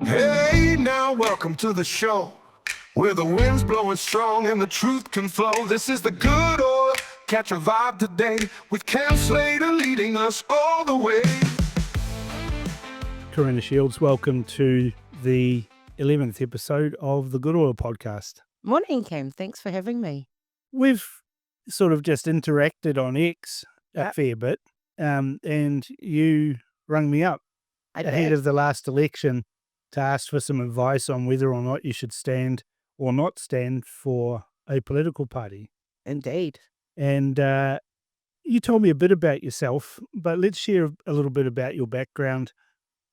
Hey, now welcome to the show, where the wind's blowing strong and the truth can flow. This is the good oil. Catch a vibe today with Cam Slater leading us all the way. Corina Shields, welcome to the 11th episode of the Good Oil podcast. Morning, Cam. Thanks for having me. We've sort of just interacted on X a Yep. fair bit, and you rung me up I ahead did. of the last election to ask for some advice on whether or not you should stand or not stand for a political party. Indeed. And you told me a bit about yourself, but let's share a little bit about your background,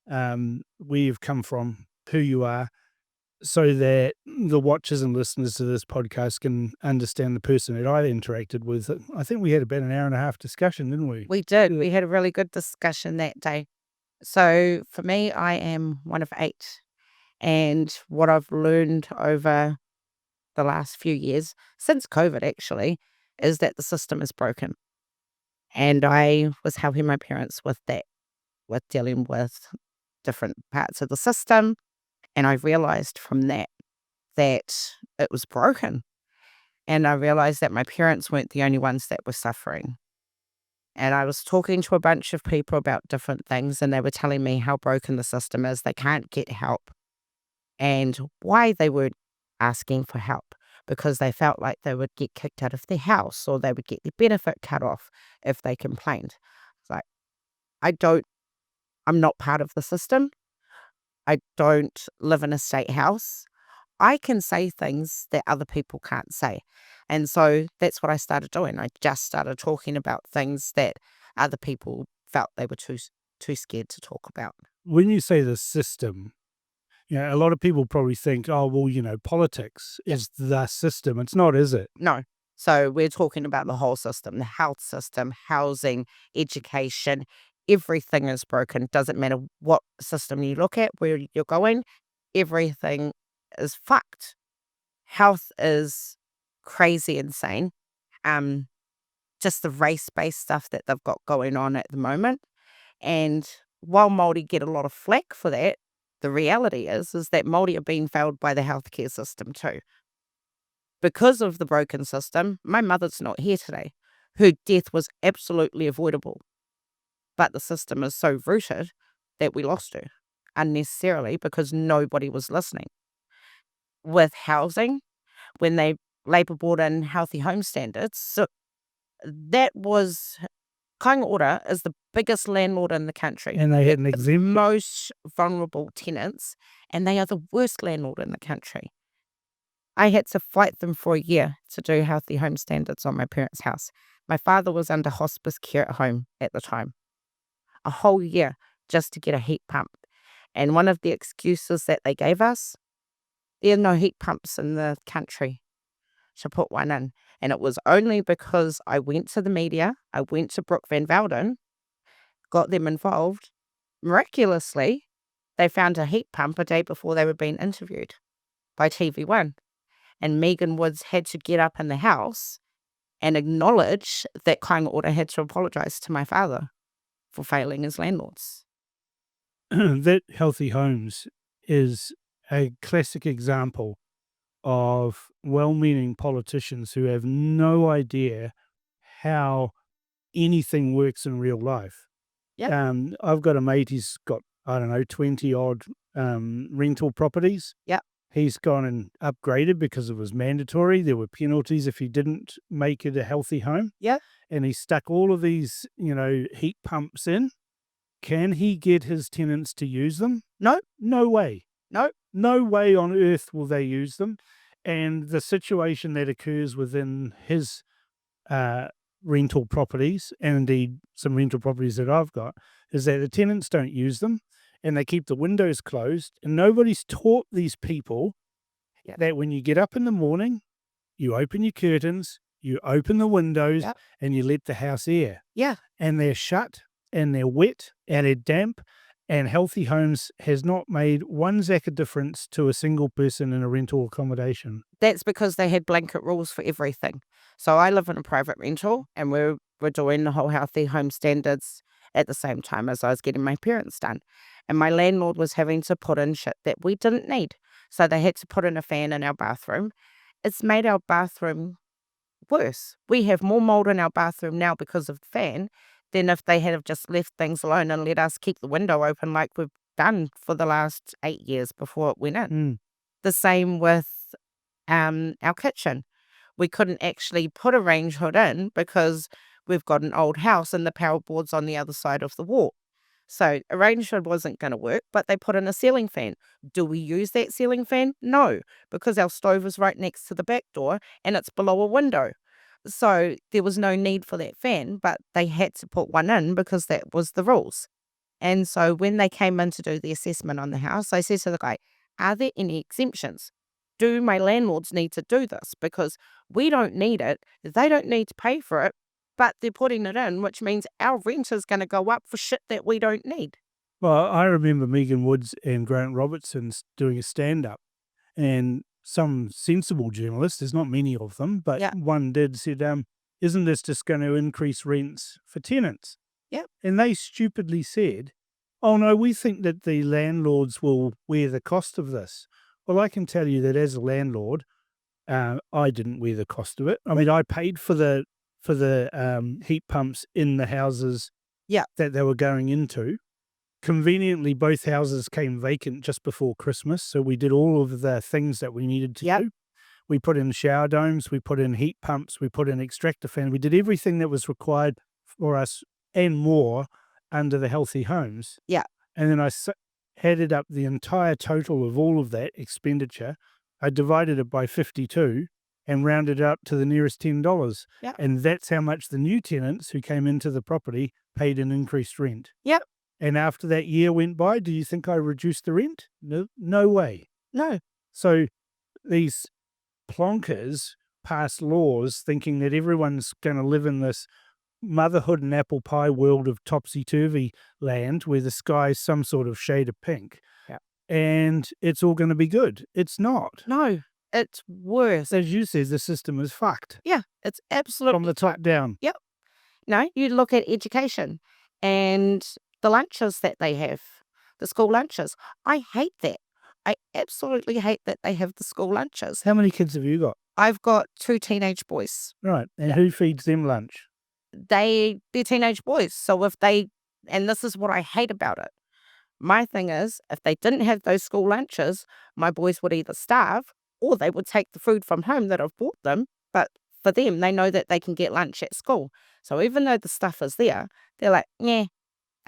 where you've come from, who you are, so that the watchers and listeners to this podcast can understand the person that I interacted with. I think we had about an hour and a half discussion, didn't we? We did. We had a really good discussion that day. So for me, I am one of 8. And what I've learned over the last few years, since COVID actually, is that the system is broken. And I was helping my parents with that, with dealing with different parts of the system. And I realized from that it was broken. And I realized that my parents weren't the only ones that were suffering. And I was talking to a bunch of people about different things, and they were telling me how broken the system is. They can't get help. And why they weren't asking for help, because they felt like they would get kicked out of their house or they would get their benefit cut off if they complained. It's like, I'm not part of the system. I don't live in a state house. I can say things that other people can't say. And so that's what I started doing. I just started talking about things that other people felt they were too scared to talk about. When you say the system, a lot of people probably think, oh, well, politics is the system. It's not, is it? No. So we're talking about the whole system, the health system, housing, education. Everything is broken. Doesn't matter what system you look at, where you're going, everything is fucked. Health is crazy insane. Just the race-based stuff that they've got going on at the moment. And while Māori get a lot of flack for that, the reality is that Māori are being failed by the healthcare system too. Because of the broken system, my mother's not here today. Her death was absolutely avoidable. But the system is so rooted that we lost her unnecessarily because nobody was listening. With housing, when Labour brought in healthy home standards, so that was, Kāinga Ora is the biggest landlord in the country. And they had an The exemption. most vulnerable tenants, and they are the worst landlord in the country. I had to fight them for a year to do healthy home standards on my parents' house. My father was under hospice care at home at the time. A whole year just to get a heat pump. And one of the excuses that they gave us, there are no heat pumps in the country to put one in. And it was only because I went to the media, I went to Brooke Van Velden, got them involved. Miraculously, they found a heat pump a day before they were being interviewed by TV1. And Megan Woods had to get up in the house and acknowledge that Kāinga Ora had to apologise to my father for failing as landlords. That healthy homes is a classic example of well-meaning politicians who have no idea how anything works in real life. Yep. I've got a mate, he's got, 20 odd rental properties. Yep. He's gone and upgraded because it was mandatory. There were penalties if he didn't make it a healthy home. Yep. And he stuck all of these, heat pumps in. Can he get his tenants to use them? No. No way. No. No way on earth will they use them. And the situation that occurs within his rental properties, and indeed some rental properties that I've got, is that the tenants don't use them and they keep the windows closed. And nobody's taught these people that when you get up in the morning, you open your curtains, you open the windows, and you let the house air. Yeah. And they're shut and they're wet and they're damp. And Healthy Homes has not made one zack difference to a single person in a rental accommodation. That's because they had blanket rules for everything. So I live in a private rental and we're doing the whole healthy home standards at the same time as I was getting my parents done. And my landlord was having to put in shit that we didn't need. So they had to put in a fan in our bathroom. It's made our bathroom worse. We have more mold in our bathroom now because of the fan than if they had have just left things alone and let us keep the window open like we've done for the last 8 years before it went in. The same with our kitchen. We couldn't actually put a range hood in because we've got an old house and the power board's on the other side of the wall. So a range hood wasn't going to work, but they put in a ceiling fan. Do we use that ceiling fan? No, because our stove is right next to the back door and it's below a window. So there was no need for that fan, but they had to put one in because that was the rules. And so when they came in to do the assessment on the house, I said to the guy, are there any exemptions? Do my landlords need to do this? Because we don't need it. They don't need to pay for it, but they're putting it in, which means our rent is going to go up for shit that we don't need. Well, I remember Megan Woods and Grant Robertson doing a stand-up, and some sensible journalists, there's not many of them, but one said, isn't this just going to increase rents for tenants? Yep. And they stupidly said, oh no, we think that the landlords will wear the cost of this. Well, I can tell you that as a landlord, I didn't wear the cost of it. I mean, I paid for the heat pumps in the houses that they were going into. Conveniently, both houses came vacant just before Christmas, so we did all of the things that we needed to do. We put in shower domes, we put in heat pumps, we put in extractor fan. We did everything that was required for us and more under the Healthy Homes. Yeah. And then I added up the entire total of all of that expenditure. I divided it by 52 and rounded it up to the nearest $10. Yeah. And that's how much the new tenants who came into the property paid in increased rent. Yep. And after that year went by, do you think I reduced the rent? No way. No. So these plonkers pass laws thinking that everyone's going to live in this motherhood and apple pie world of topsy-turvy land where the sky's some sort of shade of pink. Yeah. And it's all going to be good. It's not. No, it's worse. As you said, the system is fucked. Yeah, it's absolutely from the top down. Yep. No, you look at education and the lunches that they have, the school lunches. I hate that. I absolutely hate that they have the school lunches. How many kids have you got? I've got 2 teenage boys. Right. And who feeds them lunch? They're teenage boys. So and this is what I hate about it. My thing is, if they didn't have those school lunches, my boys would either starve or they would take the food from home that I've bought them. But for them, they know that they can get lunch at school. So even though the stuff is there, they're like, yeah,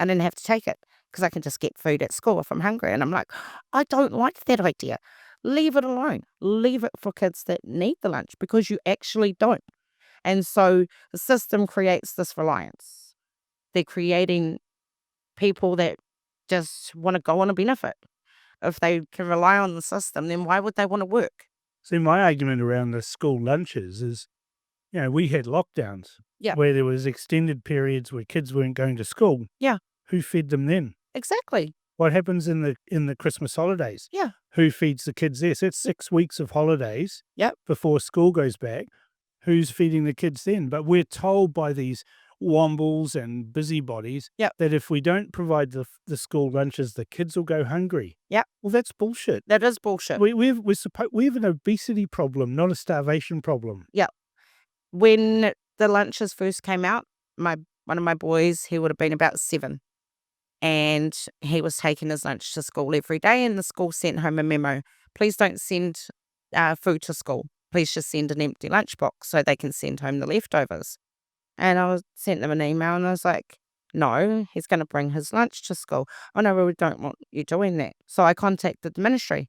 I didn't have to take it because I can just get food at school if I'm hungry. And I'm like, I don't like that idea. Leave it alone. Leave it for kids that need the lunch because you actually don't. And so the system creates this reliance. They're creating people that just want to go on a benefit. If they can rely on the system, then why would they want to work? See, my argument around the school lunches is, we had lockdowns where there was extended periods where kids weren't going to school. Yeah. Who fed them then? Exactly. What happens in the Christmas holidays? Yeah. Who feeds the kids there? So it's 6 weeks of holidays Yep. before school goes back. Who's feeding the kids then? But we're told by these wombles and busybodies that if we don't provide the school lunches, the kids will go hungry. Yep. Well, that's bullshit. That is bullshit. We have an obesity problem, not a starvation problem. Yep. When the lunches first came out, one of my boys, he would have been about 7. And he was taking his lunch to school every day, and the school sent home a memo. Please don't send food to school. Please just send an empty lunchbox so they can send home the leftovers. And I sent them an email and I was like, no, he's going to bring his lunch to school. Oh, no, we don't want you doing that. So I contacted the ministry.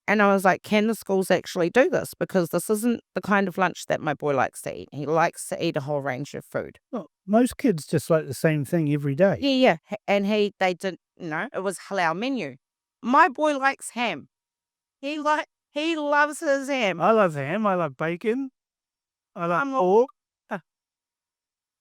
And I was like, can the schools actually do this? Because this isn't the kind of lunch that my boy likes to eat. He likes to eat a whole range of food. Well, most kids just like the same thing every day. Yeah. And they didn't, it was halal menu. My boy likes ham. He loves his ham. I love ham. I love bacon. I love pork.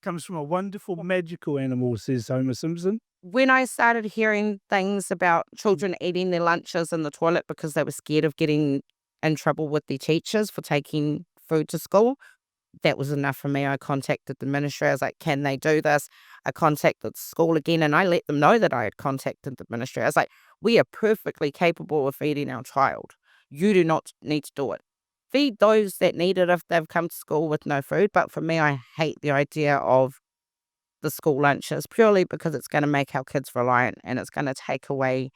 Comes from a wonderful, magical animal, says Homer Simpson. When I started hearing things about children eating their lunches in the toilet because they were scared of getting in trouble with their teachers for taking food to school, that was enough for me. I contacted the ministry. I was like, can they do this? I contacted school again and I let them know that I had contacted the ministry. I was like, we are perfectly capable of feeding our child. You do not need to do it. Feed those that need it if they've come to school with no food. But for me, I hate the idea of the school lunches purely because it's going to make our kids reliant and it's going to take away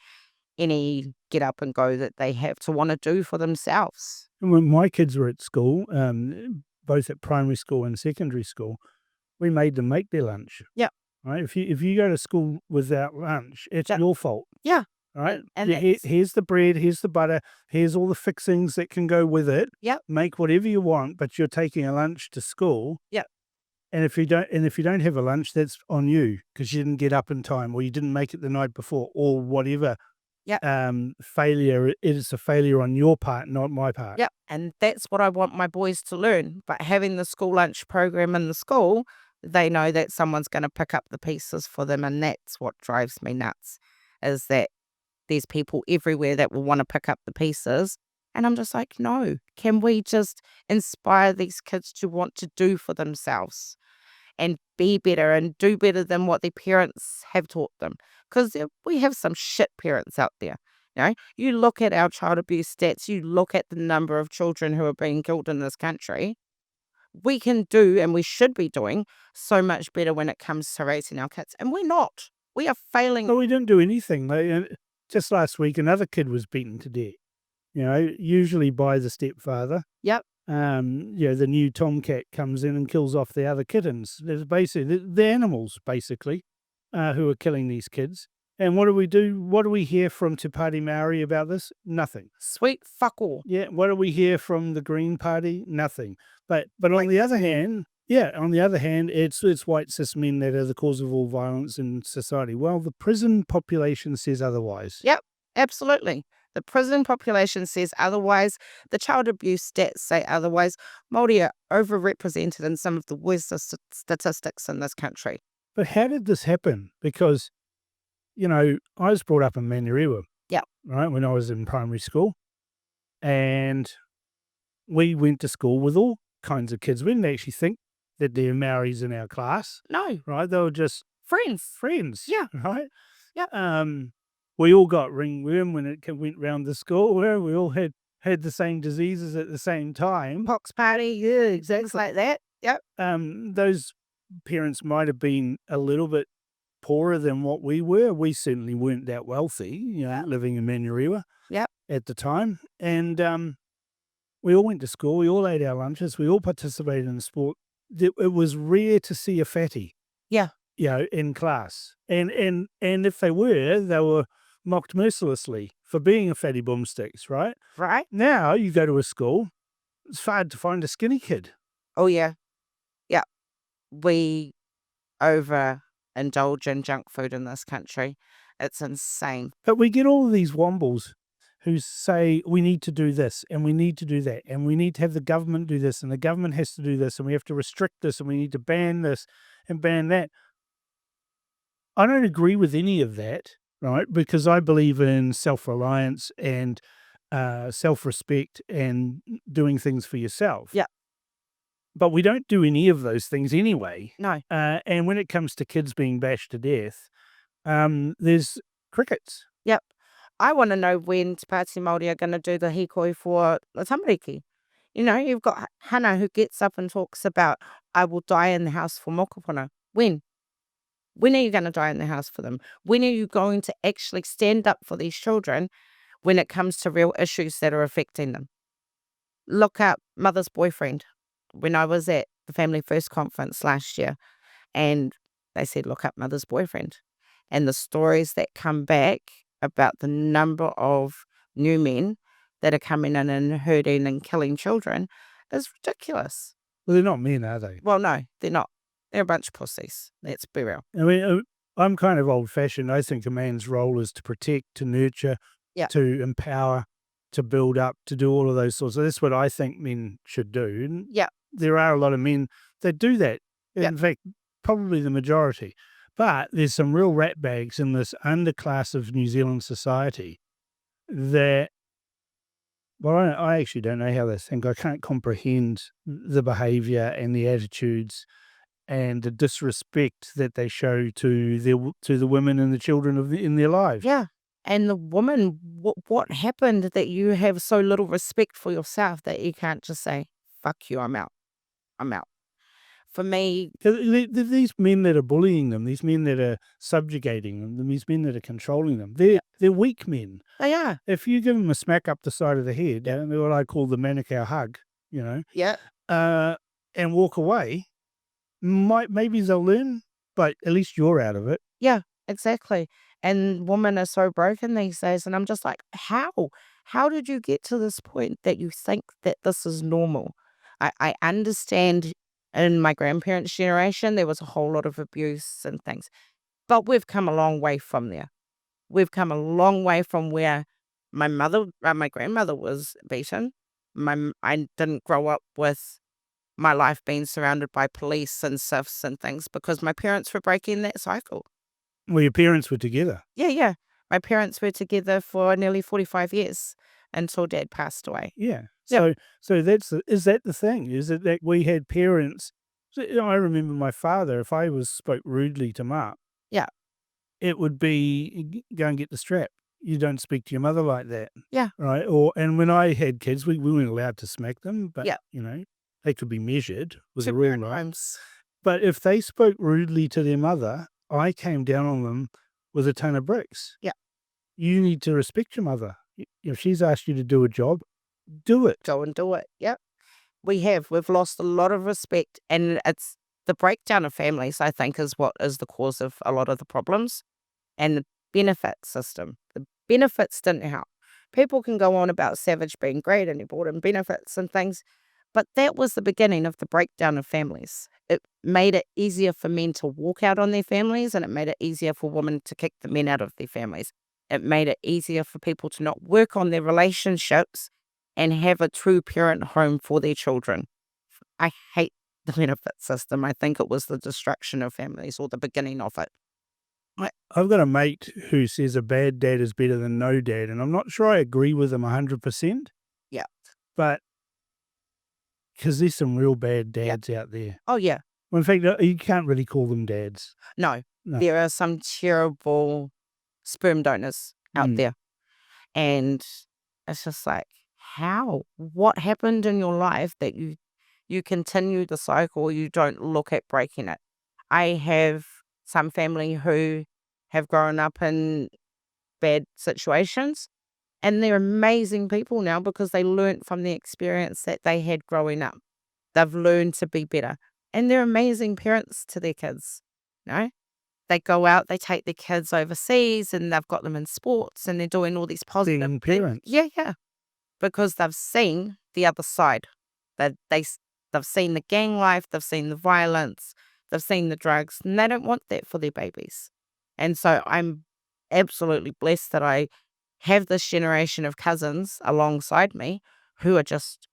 any get up and go that they have to want to do for themselves. When my kids were at school, both at primary school and secondary school, we made them make their lunch. Yep. Right? If you go to school without lunch, it's Yep. your fault. Yeah. Right? And here's the bread, here's the butter, here's all the fixings that can go with it. Yep. Make whatever you want, but you're taking a lunch to school. Yep. And if you don't have a lunch, that's on you because you didn't get up in time or you didn't make it the night before or whatever. Yep. Failure, it is a failure on your part, not my part. Yep. And that's what I want my boys to learn. But having the school lunch program in the school, they know that someone's going to pick up the pieces for them. And that's what drives me nuts, is that there's people everywhere that will want to pick up the pieces. And I'm just like, no, can we just inspire these kids to want to do for themselves and be better and do better than what their parents have taught them? Because we have some shit parents out there. You look at our child abuse stats, you look at the number of children who are being killed in this country. We can do, and we should be doing, so much better when it comes to raising our kids. And we're not. We are failing. No, we didn't do anything. Just last week, another kid was beaten to death. Usually by the stepfather. Yep. The new tomcat comes in and kills off the other kittens. There's basically the animals, basically, who are killing these kids. And what do we do? What do we hear from Te Pāti Māori about this? Nothing. Sweet fuck all. Yeah. What do we hear from the Green Party? Nothing. But on the other hand, it's white cis men that are the cause of all violence in society. Well, the prison population says otherwise. Yep, absolutely. The prison population says otherwise. The child abuse stats say otherwise. Māori are overrepresented in some of the worst statistics in this country. But how did this happen? Because, I was brought up in Manurewa. Yep. Right, when I was in primary school. And we went to school with all kinds of kids. We didn't actually think that there were Maoris in our class. No. Right? They were just friends. Yeah. Right? Yeah. We all got ringworm when it went round the school, where we all had the same diseases at the same time. Pox party, yeah, exactly. Things like that. Yep. Those parents might have been a little bit poorer than what we were. We certainly weren't that wealthy, living in Manurewa. Yep. At the time. And we all went to school, we all ate our lunches, we all participated in sport. It was rare to see a fatty. Yeah. In class. And if they were mocked mercilessly for being a fatty boomsticks, right? Right. Now you go to a school, it's hard to find a skinny kid. Oh, yeah. Yeah. We overindulge in junk food in this country. It's insane. But we get all of these wombles who say we need to do this and we need to do that and we need to have the government do this and the government has to do this and we have to restrict this and we need to ban this and ban that. I don't agree with any of that, right? Because I believe in self-reliance and self-respect and doing things for yourself. Yeah. But we don't do any of those things anyway. No. And when it comes to kids being bashed to death, there's crickets. Yep. I want to know when Te Pāti Māori are going to do the hikoi for the tamariki. You've got Hana who gets up and talks about, I will die in the house for mokopuna. When? When are you going to die in the house for them? When are you going to actually stand up for these children when it comes to real issues that are affecting them? Look up Mother's Boyfriend. When I was at the Family First conference last year, and they said, look up Mother's Boyfriend. And the stories that come back about the number of new men that are coming in and hurting and killing children is ridiculous. Well, they're not men, are they? Well, no, they're not. They're a bunch of pussies. Let's be real. I mean, I'm kind of old-fashioned. I think a man's role is to protect, to nurture, to empower, to build up, to do all of those sorts. So that's what I think men should do. And there are a lot of men that do that. In fact, probably the majority. But there's some real ratbags in this underclass of New Zealand society that, well, I actually don't know how they think. I can't comprehend the behaviour and the attitudes and the disrespect that they show to the women and the children in their lives. Yeah. And the woman, what happened that you have so little respect for yourself that you can't just say, fuck you, I'm out. I'm out. For me, 'Cause these men that are bullying them, these men that are subjugating them, these men that are controlling them, they're weak men. they are. If you give them a smack up the side of the head, and what I call the Manukau hug, Yeah. and walk away, maybe they'll learn, but at least you're out of it. Yeah, exactly. And women are so broken these days. And I'm just like, how? How did you get to this point that you think that this is normal? I understand in my grandparents' generation, there was a whole lot of abuse and things, but we've come a long way from there. We've come a long way from where my grandmother was beaten. I didn't grow up with my life being surrounded by police and SIFs and things because my parents were breaking that cycle. Well, your parents were together. Yeah. My parents were together for nearly 45 years until Dad passed away. Yeah. Yep. So is that the thing? Is it that we had parents? So, I remember my father. If I spoke rudely to Mark, Yeah. it would be go and get the strap. You don't speak to your mother like that. Yeah. Right. And when I had kids, we weren't allowed to smack them, but Yeah. they could be measured with a Two real parent knife. homes. But if they spoke rudely to their mother, I came down on them with a ton of bricks. Yeah. You need to respect your mother. If she's asked you to do a job, do it. Go and do it. Yep. We've lost a lot of respect, and it's the breakdown of families, I think, is what is the cause of a lot of the problems. And the benefit system. The benefits didn't help. People can go on about Savage being great and he brought in benefits and things, but that was the beginning of the breakdown of families. It made it easier for men to walk out on their families, and it made it easier for women to kick the men out of their families. It made it easier for people to not work on their relationships and have a true parent home for their children. I hate the benefit system. I think it was the destruction of families or the beginning of it. I've got a mate who says a bad dad is better than no dad, and I'm not sure I agree with him 100%. Yeah. But because there's some real bad dads out there. Oh, yeah. Well, in fact, you can't really call them dads. No. No. There are some terrible sperm donors out there. And it's just like, how? What happened in your life that you continue the cycle, you don't look at breaking it? I have some family who have grown up in bad situations, and they're amazing people now because they learnt from the experience that they had growing up. They've learned to be better, and they're amazing parents to their kids. They go out, they take their kids overseas, and they've got them in sports, and they're doing all these positive Being things. parents. Yeah, because they've seen the other side. They've seen the gang life, they've seen the violence, they've seen the drugs, and they don't want that for their babies. And so I'm absolutely blessed that I have this generation of cousins alongside me who are just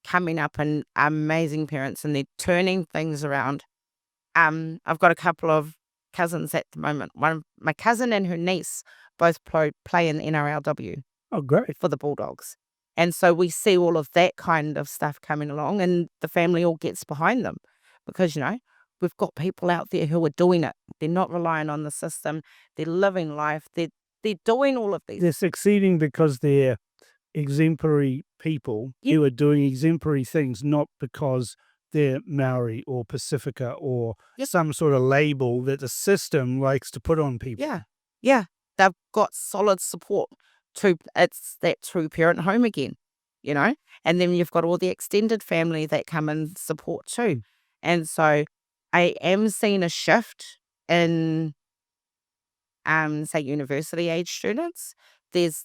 coming up and amazing parents, and they're turning things around. I've got a couple of cousins at the moment. My cousin and her niece both play in the NRLW. Oh, great. For the Bulldogs. And so we see all of that kind of stuff coming along, and the family all gets behind them because, we've got people out there who are doing it. They're not relying on the system. They're living life. They're doing all of these. They're succeeding because they're exemplary people Yeah. who are doing exemplary things, not because they're Maori or Pacifica or Yep. some sort of label that the system likes to put on people. Yeah. They've got solid support. It's that true parent home again, and then you've got all the extended family that come and support too. And so I am seeing a shift in, say, university age students. There's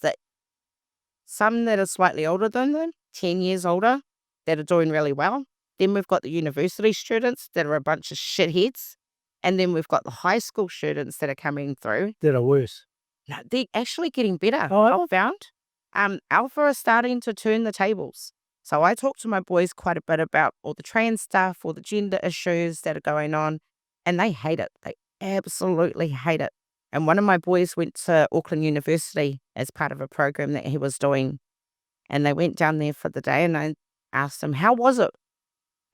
some that are slightly older than them, 10 years older, that are doing really well. Then we've got the university students that are a bunch of shitheads. And then we've got the high school students that are coming through. That are worse. No, they're actually getting better. Oh, I've found. Alpha are starting to turn the tables. So I talk to my boys quite a bit about all the trans stuff, all the gender issues that are going on, and they hate it. They absolutely hate it. And one of my boys went to Auckland University as part of a program that he was doing, and they went down there for the day, and I asked him, how was it?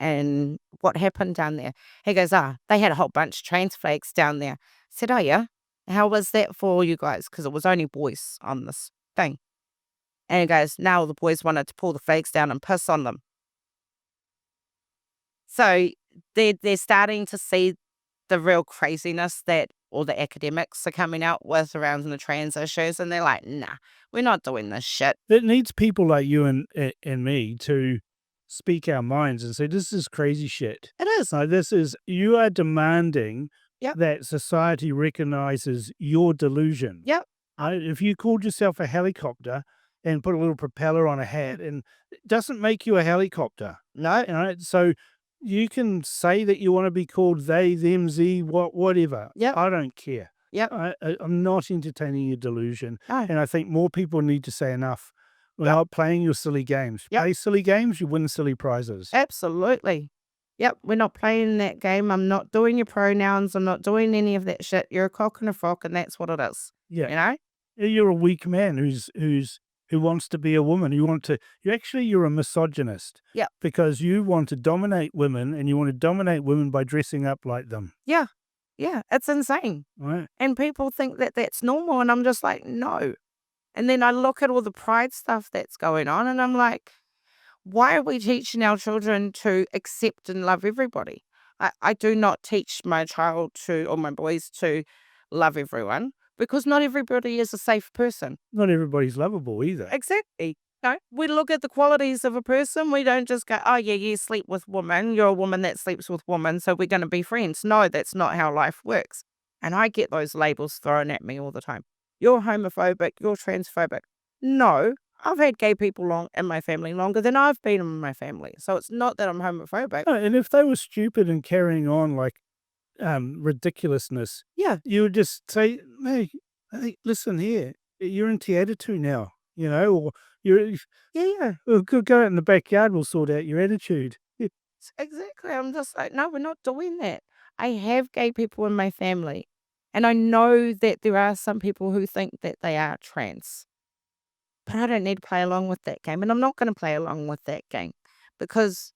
And what happened down there? He goes, they had a whole bunch of trans flags down there. I said, oh yeah? How was that for you guys? Because it was only boys on this thing. And he goes, now the boys wanted to pull the flags down and piss on them. So they're starting to see the real craziness that all the academics are coming out with around the trans issues, and they're like, nah, we're not doing this shit. It needs people like you and me to speak our minds and say, this is crazy shit. It is. Like, you are demanding Yep. that society recognizes your delusion. Yep. If you called yourself a helicopter and put a little propeller on a hat, and it doesn't make you a helicopter. No. So you can say that you want to be called they, them, z, whatever. Yep. I don't care. Yep. I'm not entertaining your delusion. No. And I think more people need to say enough without playing your silly games. Yep. Play silly games, you win silly prizes. Absolutely. Yep, we're not playing that game. I'm not doing your pronouns. I'm not doing any of that shit. You're a cock and a frog, and that's what it is. Yeah. You know? You're a weak man who wants to be a woman. You're a misogynist. Yep. Because you want to dominate women, and you want to dominate women by dressing up like them. Yeah. Yeah, it's insane. Right? And people think that that's normal, and I'm just like, no. And then I look at all the pride stuff that's going on, and I'm like, why are we teaching our children to accept and love everybody? I do not teach my child or my boys to love everyone, because not everybody is a safe person. Not everybody's lovable either. Exactly. No, we look at the qualities of a person. We don't just go, oh yeah, you sleep with women. You're a woman that sleeps with women, so we're going to be friends. No, that's not how life works. And I get those labels thrown at me all the time. You're homophobic. You're transphobic. No, I've had gay people in my family longer than I've been in my family. So it's not that I'm homophobic. No, and if they were stupid and carrying on like ridiculousness, Yeah. you would just say, hey, listen here, you're into attitude now, or we'll go out in the backyard, we'll sort out your attitude. Yeah. Exactly. I'm just like, no, we're not doing that. I have gay people in my family, and I know that there are some people who think that they are trans. But I don't need to play along with that game, and I'm not going to play along with that game because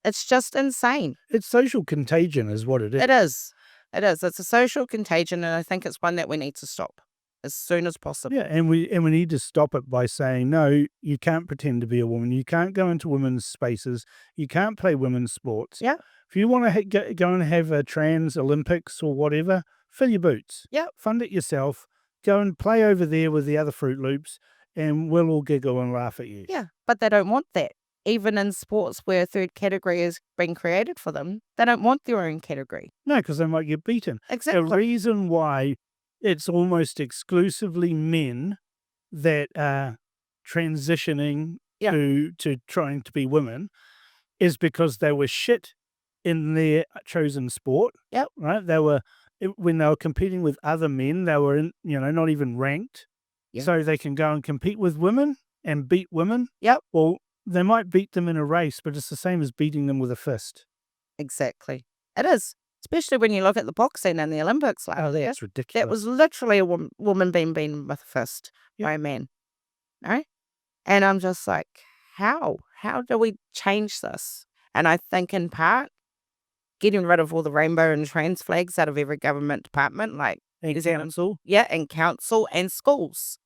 it's just insane. It's social contagion is what it is. It is. It is. It's a social contagion, and I think it's one that we need to stop as soon as possible. Yeah, and we need to stop it by saying, no, you can't pretend to be a woman. You can't go into women's spaces. You can't play women's sports. Yeah. If you want to go and have a trans Olympics or whatever, fill your boots. Yeah. Fund it yourself. Go and play over there with the other Fruit Loops, and we'll all giggle and laugh at you. Yeah, but they don't want that. Even in sports where a third category has been created for them, they don't want their own category. No, because they might get beaten. Exactly. The reason why it's almost exclusively men that are transitioning to trying to be women is because they were shit in their chosen sport. Yep. Right? When they were competing with other men, they were not even ranked. Yep. So they can go and compete with women and beat women. Yep. Well, they might beat them in a race, but it's the same as beating them with a fist. Exactly. It is. Especially when you look at the boxing and the Olympics last year. That's ridiculous. That was literally a woman being beaten with a fist by a man. No? And I'm just like, how? How do we change this? And I think in part, getting rid of all the rainbow and trans flags out of every government department, like council. Yeah, and council and schools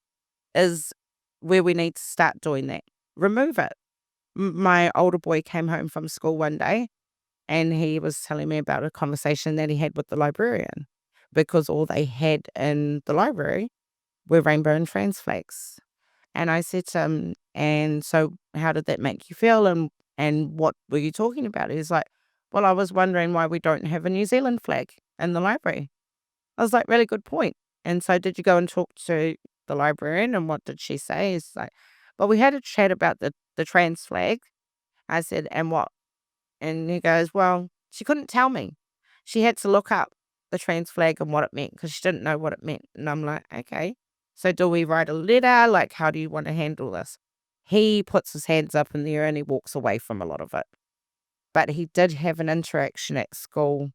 is where we need to start doing that. Remove it. My older boy came home from school one day, and he was telling me about a conversation that he had with the librarian, because all they had in the library were rainbow and trans flags. And I said to him, and so how did that make you feel? And what were you talking about? He's like, well, I was wondering why we don't have a New Zealand flag in the library. I was like, really good point. And so did you go and talk to the librarian, and what did she say? He's like, well, we had a chat about the trans flag. I said, and what? And he goes, well, she couldn't tell me. She had to look up the trans flag and what it meant, because she didn't know what it meant. And I'm like, okay. So do we write a letter? Like, how do you want to handle this? He puts his hands up in the air and he walks away from a lot of it. But he did have an interaction at school,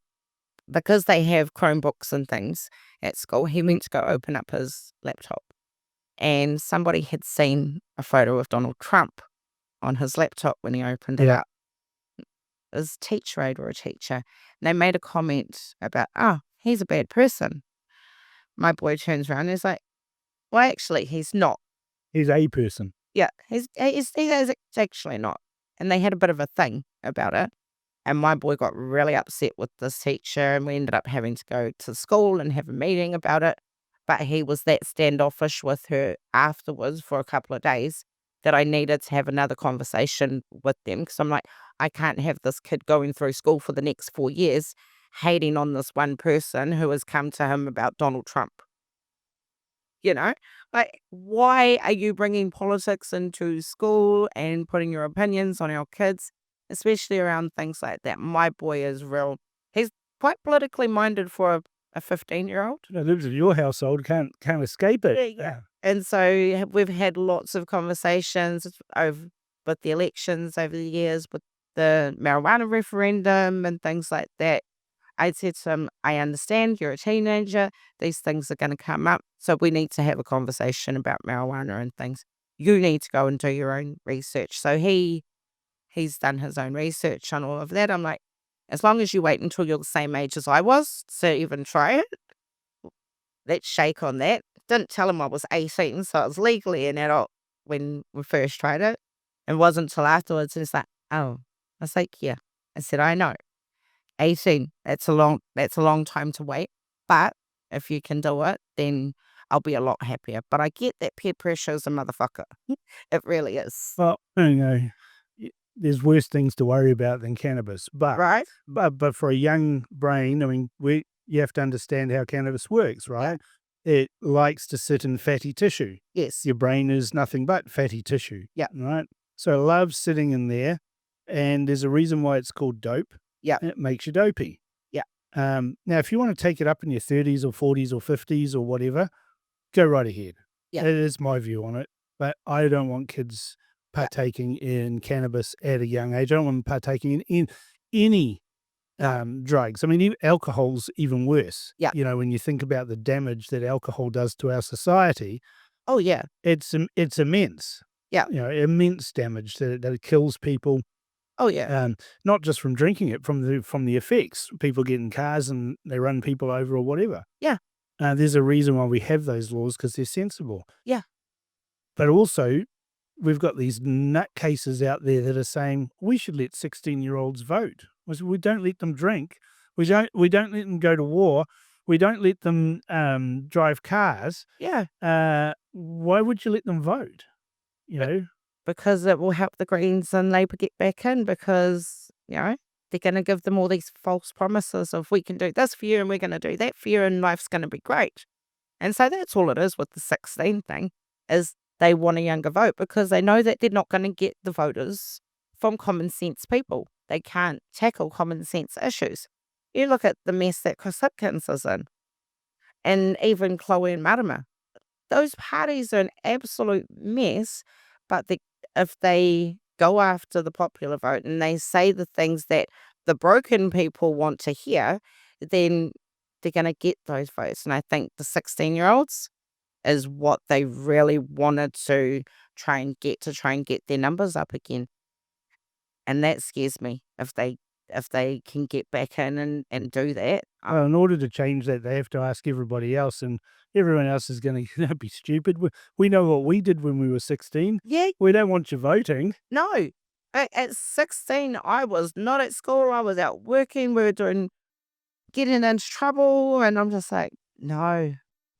because they have Chromebooks and things at school. He went to go open up his laptop, and somebody had seen a photo of Donald Trump on his laptop when he opened it up. his teacher aide or a teacher, and they made a comment about, oh, he's a bad person. My boy turns around and is like, well, actually, he's not. He's a person. Yeah, he's actually not. And they had a bit of a thing about it. And my boy got really upset with this teacher, and we ended up having to go to school and have a meeting about it. But he was that standoffish with her afterwards for a couple of days that I needed to have another conversation with them, because I'm like, I can't have this kid going through school for the next 4 years hating on this one person who has come to him about Donald Trump. You know, like, why are you bringing politics into school and putting your opinions on our kids, especially around things like that? My boy is he's quite politically minded for a 15-year-old. That lives in your household, can't escape it. Yeah. And so we've had lots of conversations with the elections over the years, with the marijuana referendum and things like that. I said to him, I understand you're a teenager. These things are going to come up. So we need to have a conversation about marijuana and things. You need to go and do your own research. So he's done his own research on all of that. I'm like, as long as you wait until you're the same age as I was to even try it, let's shake on that. Didn't tell him I was 18, so I was legally an adult when we first tried it. It wasn't until afterwards, and it's like, oh. I was like, yeah. I said, I know. 18, that's a long time to wait. But if you can do it, then I'll be a lot happier. But I get that peer pressure is a motherfucker. It really is. Well, there's worse things to worry about than cannabis. But Right? but for a young brain, I mean, you have to understand how cannabis works, right? It likes to sit in fatty tissue. Yes. Your brain is nothing but fatty tissue. Yeah. Right? So it loves sitting in there, and there's a reason why it's called dope. Yeah. And it makes you dopey. Yeah. Now, if you want to take it up in your 30s or 40s or 50s or whatever, go right ahead. Yeah. It is my view on it. But I don't want kids partaking in cannabis at a young age. I don't want them partaking in any drugs. I mean, alcohol's even worse. Yeah. You know, when you think about the damage that alcohol does to our society, Oh, yeah. it's immense. Yeah. You know, immense damage that it kills people. Oh, yeah. Not just from drinking it, from the effects. People get in cars and they run people over or whatever. Yeah. There's a reason why we have those laws, because they're sensible. Yeah. But also, we've got these nutcases out there that are saying we should let 16-year-olds vote. We don't let them drink. We don't let them go to war. We don't let them drive cars. Yeah. Why would you let them vote? You know? Because it will help the Greens and Labour get back in, because, they're going to give them all these false promises of, we can do this for you and we're going to do that for you and life's going to be great. And so that's all it is with the 16 thing, is they want a younger vote because they know that they're not going to get the voters from common sense people. They can't tackle common sense issues. You look at the mess that Chris Hipkins is in, and even Chloe and Marama. Those parties are an absolute mess, but if they go after the popular vote and they say the things that the broken people want to hear, then they're going to get those votes. And I think the 16-year-olds is what they really wanted to try and get their numbers up again. And that scares me if they can get back in and do that. Well, in order to change that, they have to ask everybody else, and everyone else is going to be stupid. We know what we did when we were 16. Yeah. We don't want you voting. No. At 16, I was not at school. I was out working. We were getting into trouble. And I'm just like, no,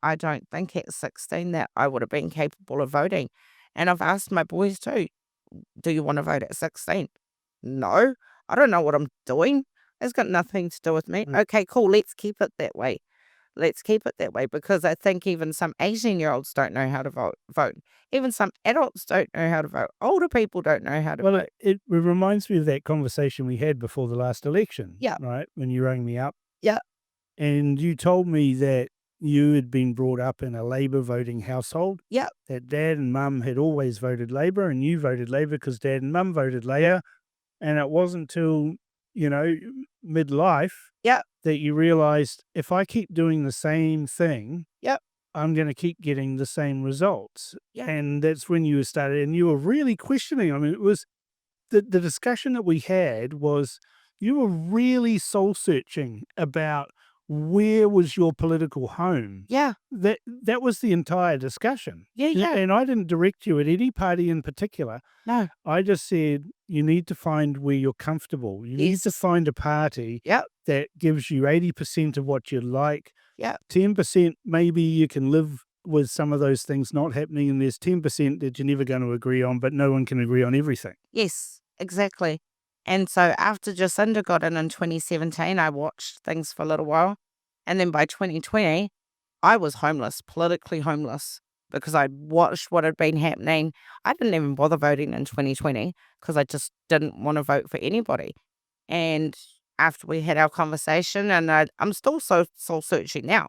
I don't think at 16 that I would have been capable of voting. And I've asked my boys too, do you want to vote at 16? No, I don't know what I'm doing. It's got nothing to do with me. Okay, cool. Let's keep it that way. Because I think even some 18-year-olds don't know how to vote. Even some adults don't know how to vote. Older people don't know how to vote. Well, it reminds me of that conversation we had before the last election. Yeah. Right? When you rang me up. Yeah. And you told me that you had been brought up in a Labour voting household. Yeah. That Dad and Mum had always voted Labour, and you voted Labour because Dad and Mum voted Labour. And it wasn't till, midlife that you realised, if I keep doing the same thing, I'm going to keep getting the same results. Yeah. And that's when you started, and you were really questioning. I mean, it was the discussion that we had was, you were really soul searching about where was your political home. Yeah. That was the entire discussion. Yeah, yeah. And I didn't direct you at any party in particular. No. I just said you need to find where you're comfortable. You need to Yes. find a party Yep. that gives you 80% of what you like. Yep. 10% maybe you can live with some of those things not happening, and there's 10% that you're never going to agree on, but no one can agree on everything. Yes, exactly. And so after Jacinda got in 2017, I watched things for a little while. And then by 2020, I was homeless, politically homeless, because I watched what had been happening. I didn't even bother voting in 2020 because I just didn't want to vote for anybody. And after we had our conversation, and I'm still so soul searching now,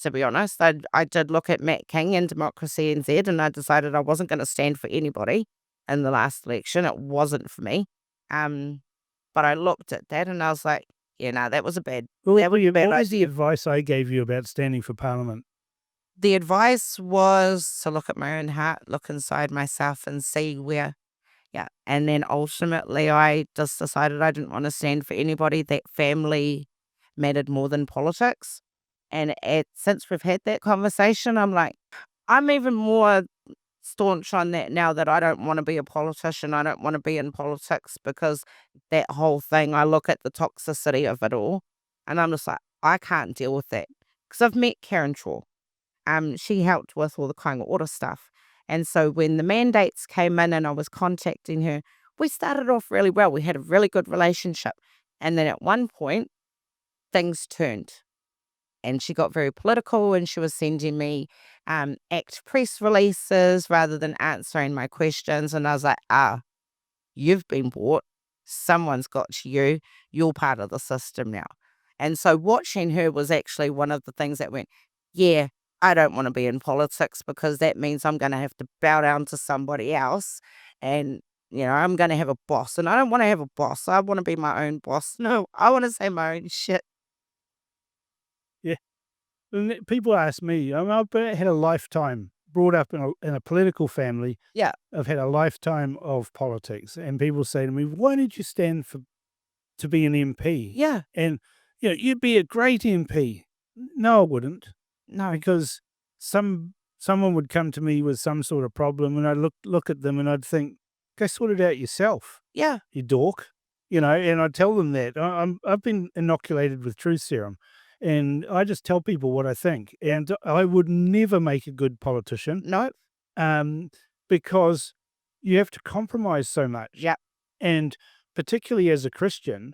to be honest. I did look at Matt King and Democracy NZ, and I decided I wasn't going to stand for anybody in the last election. It wasn't for me. But I looked at that and I was like, yeah, no, that was a bad, Well, that was a bad what was the idea. advice I gave you about standing for Parliament? The advice was to look at my own heart, look inside myself and see where, yeah. And then ultimately I just decided I didn't want to stand for anybody, that family mattered more than politics. And since we've had that conversation, I'm like, I'm even more staunch on that now, that I don't want to be a politician. I don't want to be in politics, because that whole thing, I look at the toxicity of it all and I'm just like, I can't deal with that. Because I've met Karen Shaw. She helped with all the kind of order stuff. And so when the mandates came in and I was contacting her, we started off really well. We had a really good relationship. And then at one point, things turned. And she got very political and she was sending me ACT press releases rather than answering my questions. And I was like, you've been bought. Someone's got to you. You're part of the system now. And so watching her was actually one of the things that went, yeah, I don't want to be in politics, because that means I'm going to have to bow down to somebody else. And, I'm going to have a boss. And I don't want to have a boss. I want to be my own boss. No, I want to say my own shit. Yeah. And people ask me, I've had a lifetime, brought up in a political family. Yeah. I've had a lifetime of politics. And people say to me, why did you stand to be an MP? Yeah. And, you'd be a great MP. No, I wouldn't. No. Because someone would come to me with some sort of problem, and I'd look at them and I'd think, go sort it out yourself, Yeah. you dork. And I'd tell them that. I've been inoculated with truth serum, and I just tell people what I think. And I would never make a good politician, No. because you have to compromise so much. Yeah. And particularly as a Christian,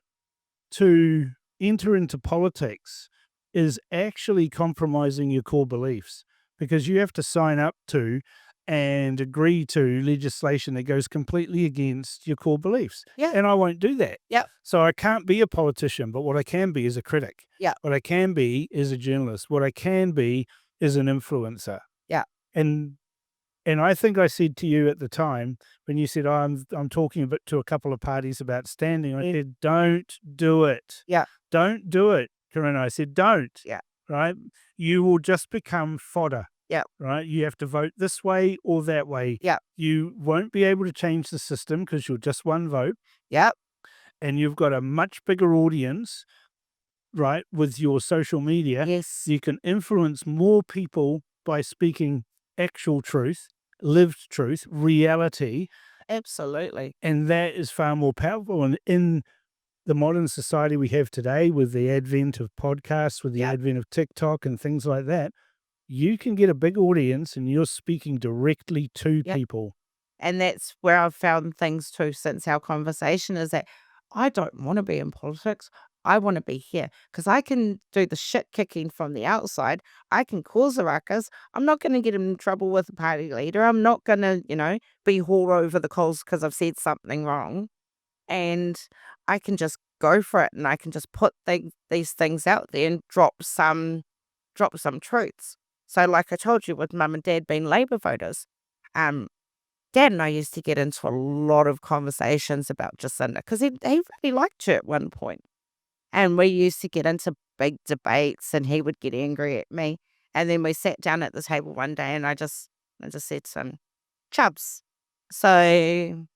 to enter into politics is actually compromising your core beliefs, because you have to sign up to and agree to legislation that goes completely against your core beliefs. Yeah. And I won't do that. Yep. So I can't be a politician, but what I can be is a critic. Yeah. What I can be is a journalist. What I can be is an influencer. Yeah. And I think I said to you at the time when you said, I'm talking to a couple of parties about standing, I said, don't do it. Yeah. Don't do it, Corina. I said, don't. Yeah. Right? You will just become fodder. Yeah. Right? You have to vote this way or that way. Yeah. You won't be able to change the system because you're just one vote. Yep. And you've got a much bigger audience, right, with your social media. Yes. You can influence more people by speaking actual truth, lived truth, reality. Absolutely. And that is far more powerful. And in the modern society we have today, with the advent of podcasts, with the advent of TikTok and things like that, you can get a big audience and you're speaking directly to people. And that's where I've found things too since our conversation, is that I don't want to be in politics. I want to be here, because I can do the shit kicking from the outside. I can cause a ruckus. I'm not going to get in trouble with the party leader. I'm not going to, be hauled over the coals because I've said something wrong. And I can just go for it, and I can just put these things out there and drop some truths. So like I told you, with Mum and Dad being Labour voters, Dad and I used to get into a lot of conversations about Jacinda, because he really liked her at one point. And we used to get into big debates and he would get angry at me. And then we sat down at the table one day and I just said to him, Chubbs, so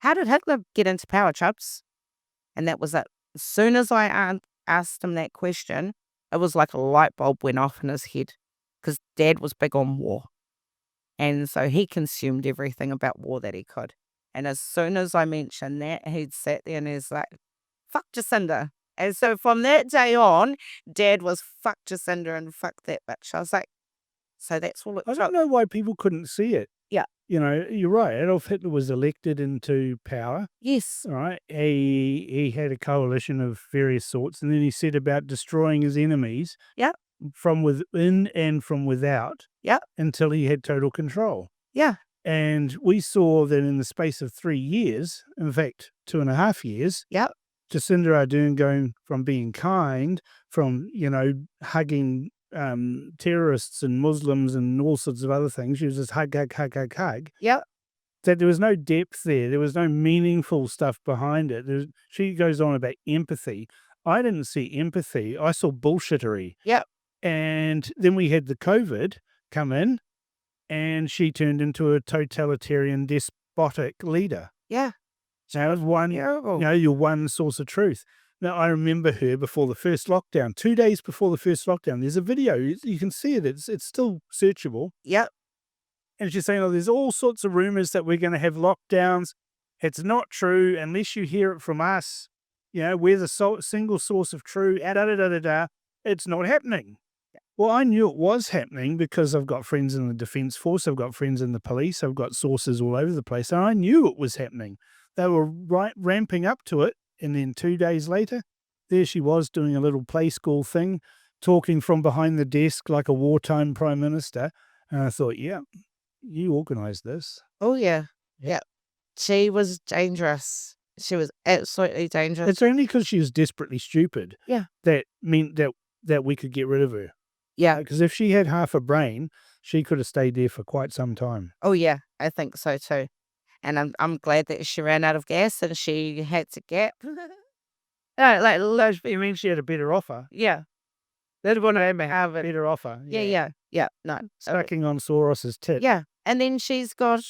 how did Hitler get into power, Chubbs? And that was it. As soon as I asked him that question, it was like a light bulb went off in his head because Dad was big on war. And so he consumed everything about war that he could. And as soon as I mentioned that, he'd sat there and he's like, fuck Jacinda. And so from that day on, Dad was fuck Jacinda and fuck that bitch. I was like, so that's all it I took. don't know why people couldn't see it. Yeah. You know, you're right. Adolf Hitler was elected into power. Yes. All right. He had a coalition of various sorts, and then he set about destroying his enemies. Yeah. From within and from without. Yeah. Until he had total control. Yeah. And we saw that in the space of 3 years, in fact, 2.5 years, Yeah. Jacinda Ardern going from being kind, from, you know, hugging terrorists and Muslims and all sorts of other things. She was just hug. Yeah. That there was no depth there. There was no meaningful stuff behind it. She goes on about empathy. I didn't see empathy. I saw bullshittery. Yeah. And then we had the COVID come in, and she turned into a totalitarian, despotic leader. Yeah. So that was one, your one source of truth. Now, I remember her before the first lockdown, 2 days before the first lockdown. There's a video. You can see it. It's still searchable. Yep. And she's saying, there's all sorts of rumors that we're going to have lockdowns. It's not true unless you hear it from us. You know, we're the single source of truth. It's not happening. Well, I knew it was happening because I've got friends in the Defence Force. I've got friends in the police. I've got sources all over the place. And I knew it was happening. They were ramping up to it. And then 2 days later, there she was doing a little play school thing, talking from behind the desk like a wartime prime minister. And I thought, yeah, you organised this. Oh, yeah. Yeah. She was dangerous. She was absolutely dangerous. It's only because she was desperately stupid. Yeah. That meant that we could get rid of her. Yeah. Because if she had half a brain, she could have stayed there for quite some time. Oh, yeah. I think so, too. And I'm glad that she ran out of gas and she had to gap. You mean she had a better offer? Yeah. They'd want to have a better offer. Yeah. No. Sucking on Soros's tit. Yeah. And then she's got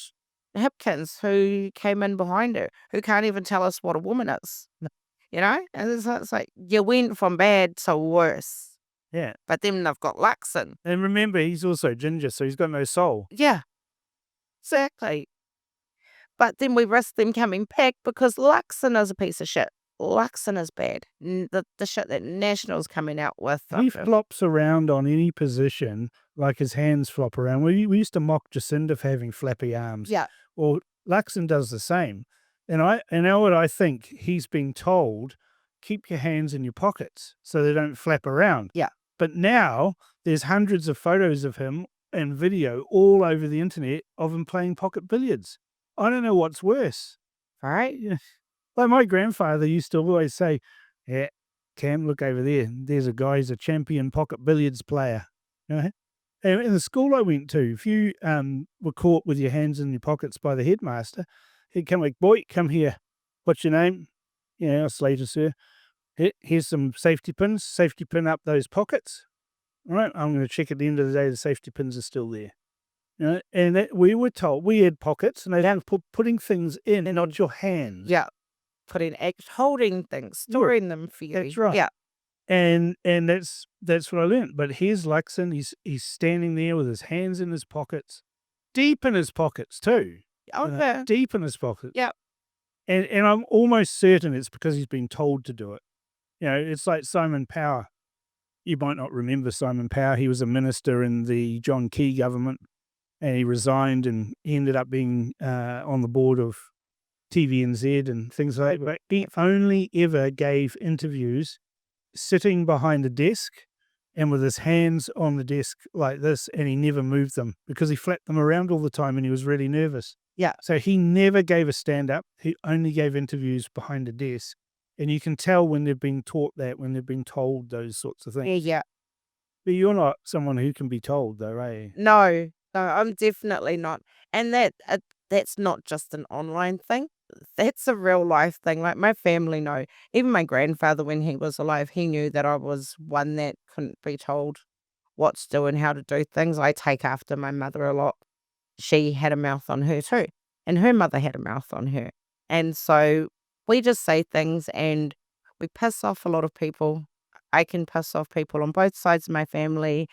Hipkins who came in behind her, who can't even tell us what a woman is. No. You know? And it's like, you went from bad to worse. Yeah. But then they've got Luxon. And remember, he's also ginger, so he's got no soul. Yeah. Exactly. But then we risk them coming back because Luxon is a piece of shit. Luxon is bad. The shit that National's coming out with. He flops around on any position like his hands flop around. We used to mock Jacinda for having flappy arms. Yeah. Well, Luxon does the same. And now what I think he's being told, keep your hands in your pockets so they don't flap around. Yeah. But now there's hundreds of photos of him and video all over the internet of him playing pocket billiards. I don't know what's worse. All right. Yeah. Like my grandfather used to always say, yeah, Cam, look over there. There's a guy who's a champion pocket billiards player. You know? And in the school I went to, if you were caught with your hands in your pockets by the headmaster, he'd come like, boy, come here. What's your name? Yeah, Slater, sir. Here's some safety pins. Safety pin up those pockets. All right, I'm going to check at the end of the day the safety pins are still there. You know, and we were told we had pockets, and they'd have putting things in and not your hands. Yeah. Holding things, storing them for you. That's right. Yeah. And that's what I learned. But here's Luxon. He's standing there with his hands in his pockets, deep in his pockets too. Okay. Deep in his pockets. Yeah. And I'm almost certain it's because he's been told to do it. You know, it's like Simon Power. You might not remember Simon Power. He was a minister in the John Key government, and he resigned, and he ended up being on the board of TVNZ and things like that. But he only ever gave interviews sitting behind a desk and with his hands on the desk like this, and he never moved them because he flapped them around all the time and he was really nervous. Yeah. So he never gave a stand-up. He only gave interviews behind a desk. And you can tell when they've been taught that, when they've been told those sorts of things. Yeah. But you're not someone who can be told, though, eh? No, I'm definitely not. And that's not just an online thing. That's a real life thing. Like my family know. Even my grandfather, when he was alive, he knew that I was one that couldn't be told what to do and how to do things. I take after my mother a lot. She had a mouth on her too. And her mother had a mouth on her. And so we just say things and We piss off a lot of people. I can piss off people on both sides of my family,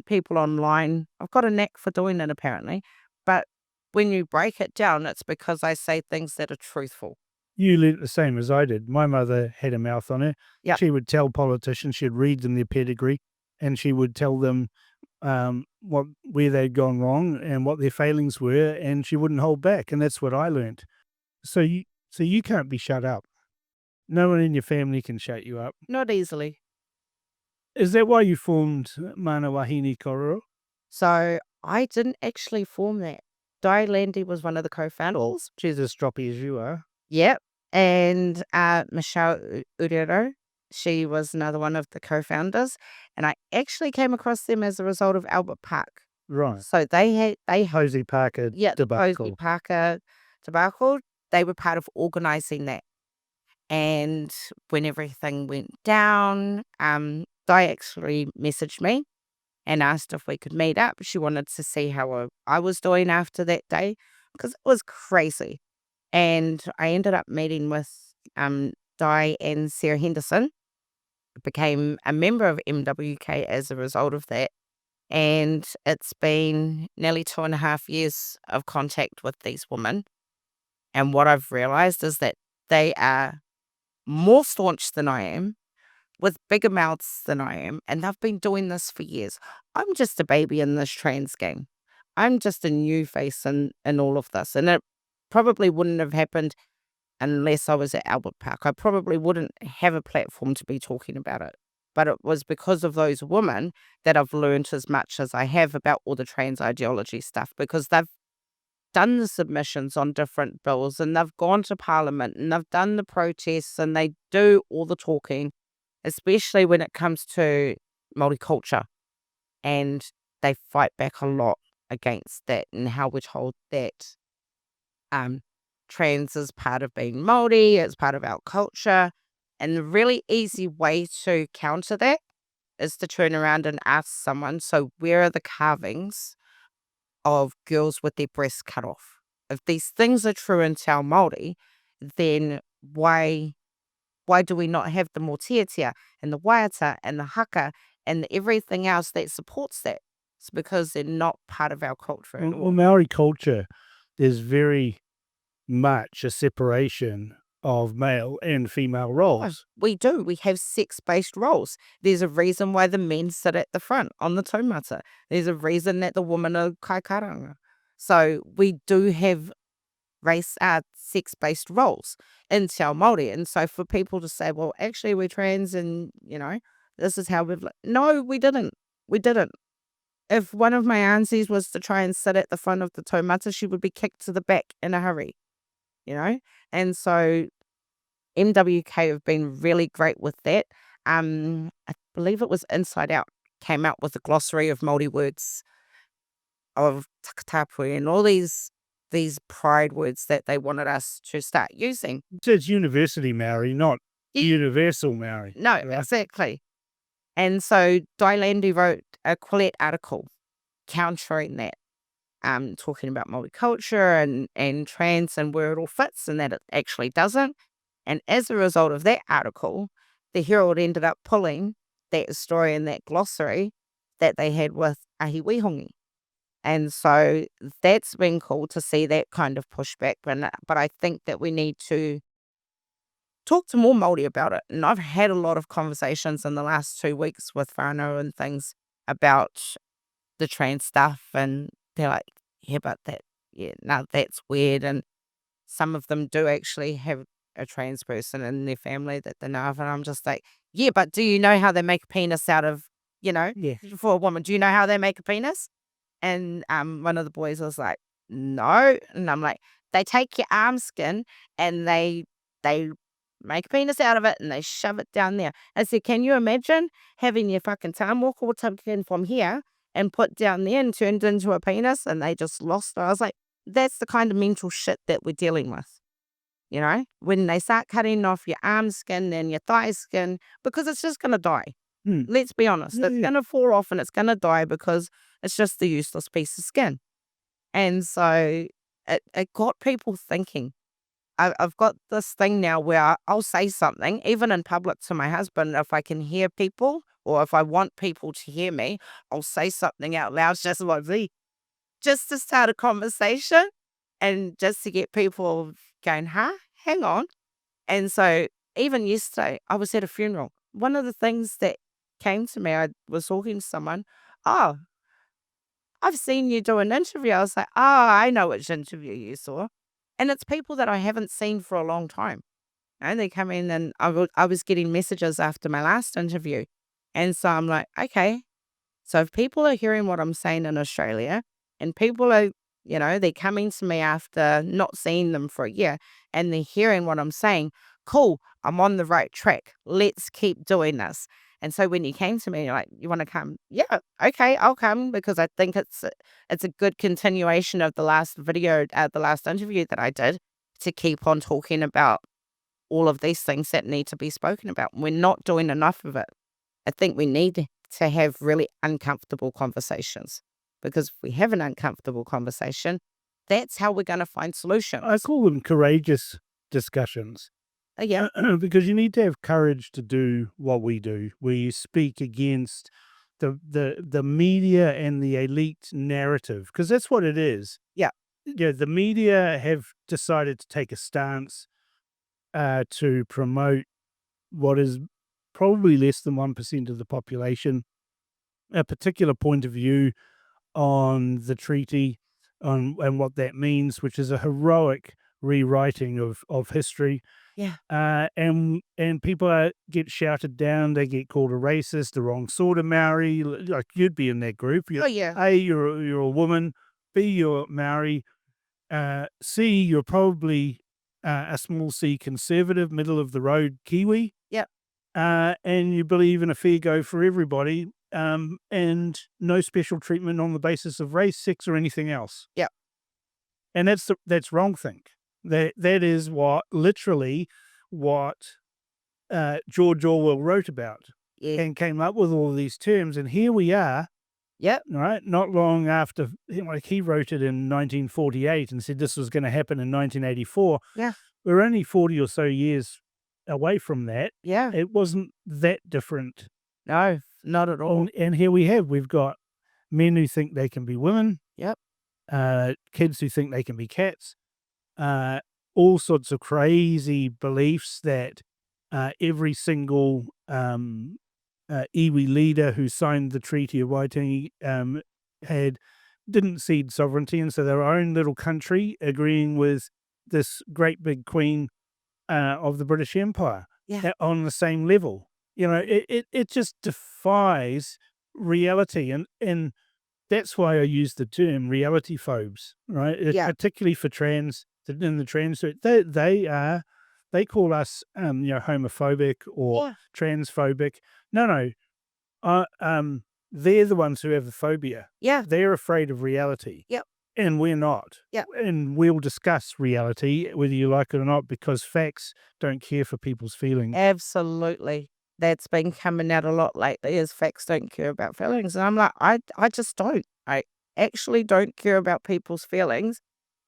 people online. I've got a knack for doing it apparently. But when you break it down, it's because I say things that are truthful. You learnt the same as I did. My mother had a mouth on her. Yep. She would tell politicians, she'd read them their pedigree, and she would tell them where they'd gone wrong and what their failings were, and she wouldn't hold back. And that's what I learnt. So you can't be shut up. No one in your family can shut you up. Not easily. Is that why you formed Mana Wahine Kororo? So I didn't actually form that. Di Landy was one of the co-founders. She's as stroppy as you are. Yep. And Michelle Urero, she was another one of the co-founders. And I actually came across them as a result of Albert Park. Right. So they Hosey Parker debacle. Hosey Parker debacle. They were part of organising that. And when everything went down, Di actually messaged me and asked if we could meet up. She wanted to see how I was doing after that day because it was crazy. And I ended up meeting with Di and Sarah Henderson. Became a member of MWK as a result of that. And it's been nearly 2.5 years of contact with these women. And what I've realised is that they are more staunch than I am, with bigger mouths than I am, and they've been doing this for years. I'm just a baby in this trans game. I'm just a new face in all of this, and it probably wouldn't have happened unless I was at Albert Park. I probably wouldn't have a platform to be talking about it, but it was because of those women that I've learned as much as I have about all the trans ideology stuff, because they've done the submissions on different bills, and they've gone to Parliament, and they've done the protests, and they do all the talking, especially when it comes to Māori culture. And they fight back a lot against that and how we're told that trans is part of being Māori, it's part of our culture. And the really easy way to counter that is to turn around and ask someone, so where are the carvings of girls with their breasts cut off? If these things are true in Te Ao Māori, then why do we not have the motiatia and the waiata and the haka and everything else that supports that? It's because they're not part of our culture at all. Well, Maori culture, there's very much a separation of male and female roles. We do. We have sex-based roles. There's a reason why the men sit at the front on the taumata. There's a reason that the women are kaikaranga. So we do have sex-based roles in Te Ao Māori. And so for people to say, well, actually we're trans and, this is how we've... No, we didn't. We didn't. If one of my aunties was to try and sit at the front of the taumata, she would be kicked to the back in a hurry, And so MWK have been really great with that. I believe it was Inside Out came out with a glossary of Māori words of takatapui and all these pride words that they wanted us to start using. So it's university Maori, not universal Maori. No, exactly. And so Di Landy wrote a Quillette article countering that, talking about Māori culture and trans and where it all fits and that it actually doesn't. And as a result of that article, the Herald ended up pulling that story and that glossary that they had with Ahi Wihongi. And so that's been cool to see that kind of pushback. But I think that we need to talk to more Māori about it. And I've had a lot of conversations in the last 2 weeks with whānau and things about the trans stuff. And they're like, yeah, but that's weird. And some of them do actually have a trans person in their family that they know of. And I'm just like, yeah, but do you know how they make a penis out of, for a woman? Do you know how they make a penis? And one of the boys was like, no. And I'm like, they take your arm skin and they make a penis out of it and they shove it down there. I said, can you imagine having your fucking tāmoko taken from here and put down there and turned into a penis and they just lost it? I was like, that's the kind of mental shit that we're dealing with. When they start cutting off your arm skin and your thigh skin, because it's just going to die. Let's be honest. It's going to fall off and it's going to die because it's just the useless piece of skin. And so it got people thinking. I've got this thing now where I'll say something, even in public to my husband, if I can hear people or if I want people to hear me, I'll say something out loud just like me, just to start a conversation and just to get people going, huh? Hang on. And so even yesterday, I was at a funeral. One of the things that came to me, I was talking to someone, oh, I've seen you do an interview. I was like, oh, I know which interview you saw. And it's people that I haven't seen for a long time. And they come in and I was getting messages after my last interview. And so I'm like, okay, so if people are hearing what I'm saying in Australia and people are, they're coming to me after not seeing them for a year and they're hearing what I'm saying, cool, I'm on the right track. Let's keep doing this. And so when you came to me, you're like, you want to come? Yeah, okay, I'll come because I think it's a good continuation of the last video, the last interview that I did to keep on talking about all of these things that need to be spoken about. We're not doing enough of it. I think we need to have really uncomfortable conversations because if we have an uncomfortable conversation, that's how we're going to find solutions. I call them courageous discussions. Yeah, Because you need to have courage to do what we do, where you speak against the media and the elite narrative, because that's what it is. Yeah. The media have decided to take a stance to promote what is probably less than 1% of the population, a particular point of view on the treaty, and what that means, which is a heroic rewriting of history. yeah, And people get shouted down. They get called a racist, the wrong sort of Maori. Like you'd be in that group. oh yeah, A, you're a woman. B, you're Maori. C, you're probably a small C conservative, middle of the road Kiwi. yeah, And you believe in a fair go for everybody, and no special treatment on the basis of race, sex, or anything else. yeah, And that's wrong think. That is literally what George Orwell wrote about yeah, and came up with all of these terms. And here we are, yeah, right? Not long after, like he wrote it in 1948 and said this was going to happen in 1984. yeah, We're only 40 or so years away from that. yeah. It wasn't that different. No, not at all. And here we've got men who think they can be women, Yep. kids who think they can be cats, all sorts of crazy beliefs that every single iwi leader who signed the Treaty of Waitangi didn't cede sovereignty, and so their own little country agreeing with this great big queen of the British Empire on the same level. It just defies reality, and that's why I use the term reality phobes, right? Yeah. Particularly for trans, in the trans, they call us homophobic or transphobic. No, they're the ones who have the phobia. Yeah. They're afraid of reality. Yep. And we're not. Yep. And we'll discuss reality, whether you like it or not, because facts don't care for people's feelings. Absolutely. That's been coming out a lot lately is facts don't care about feelings. And I'm like, I just don't. I actually don't care about people's feelings.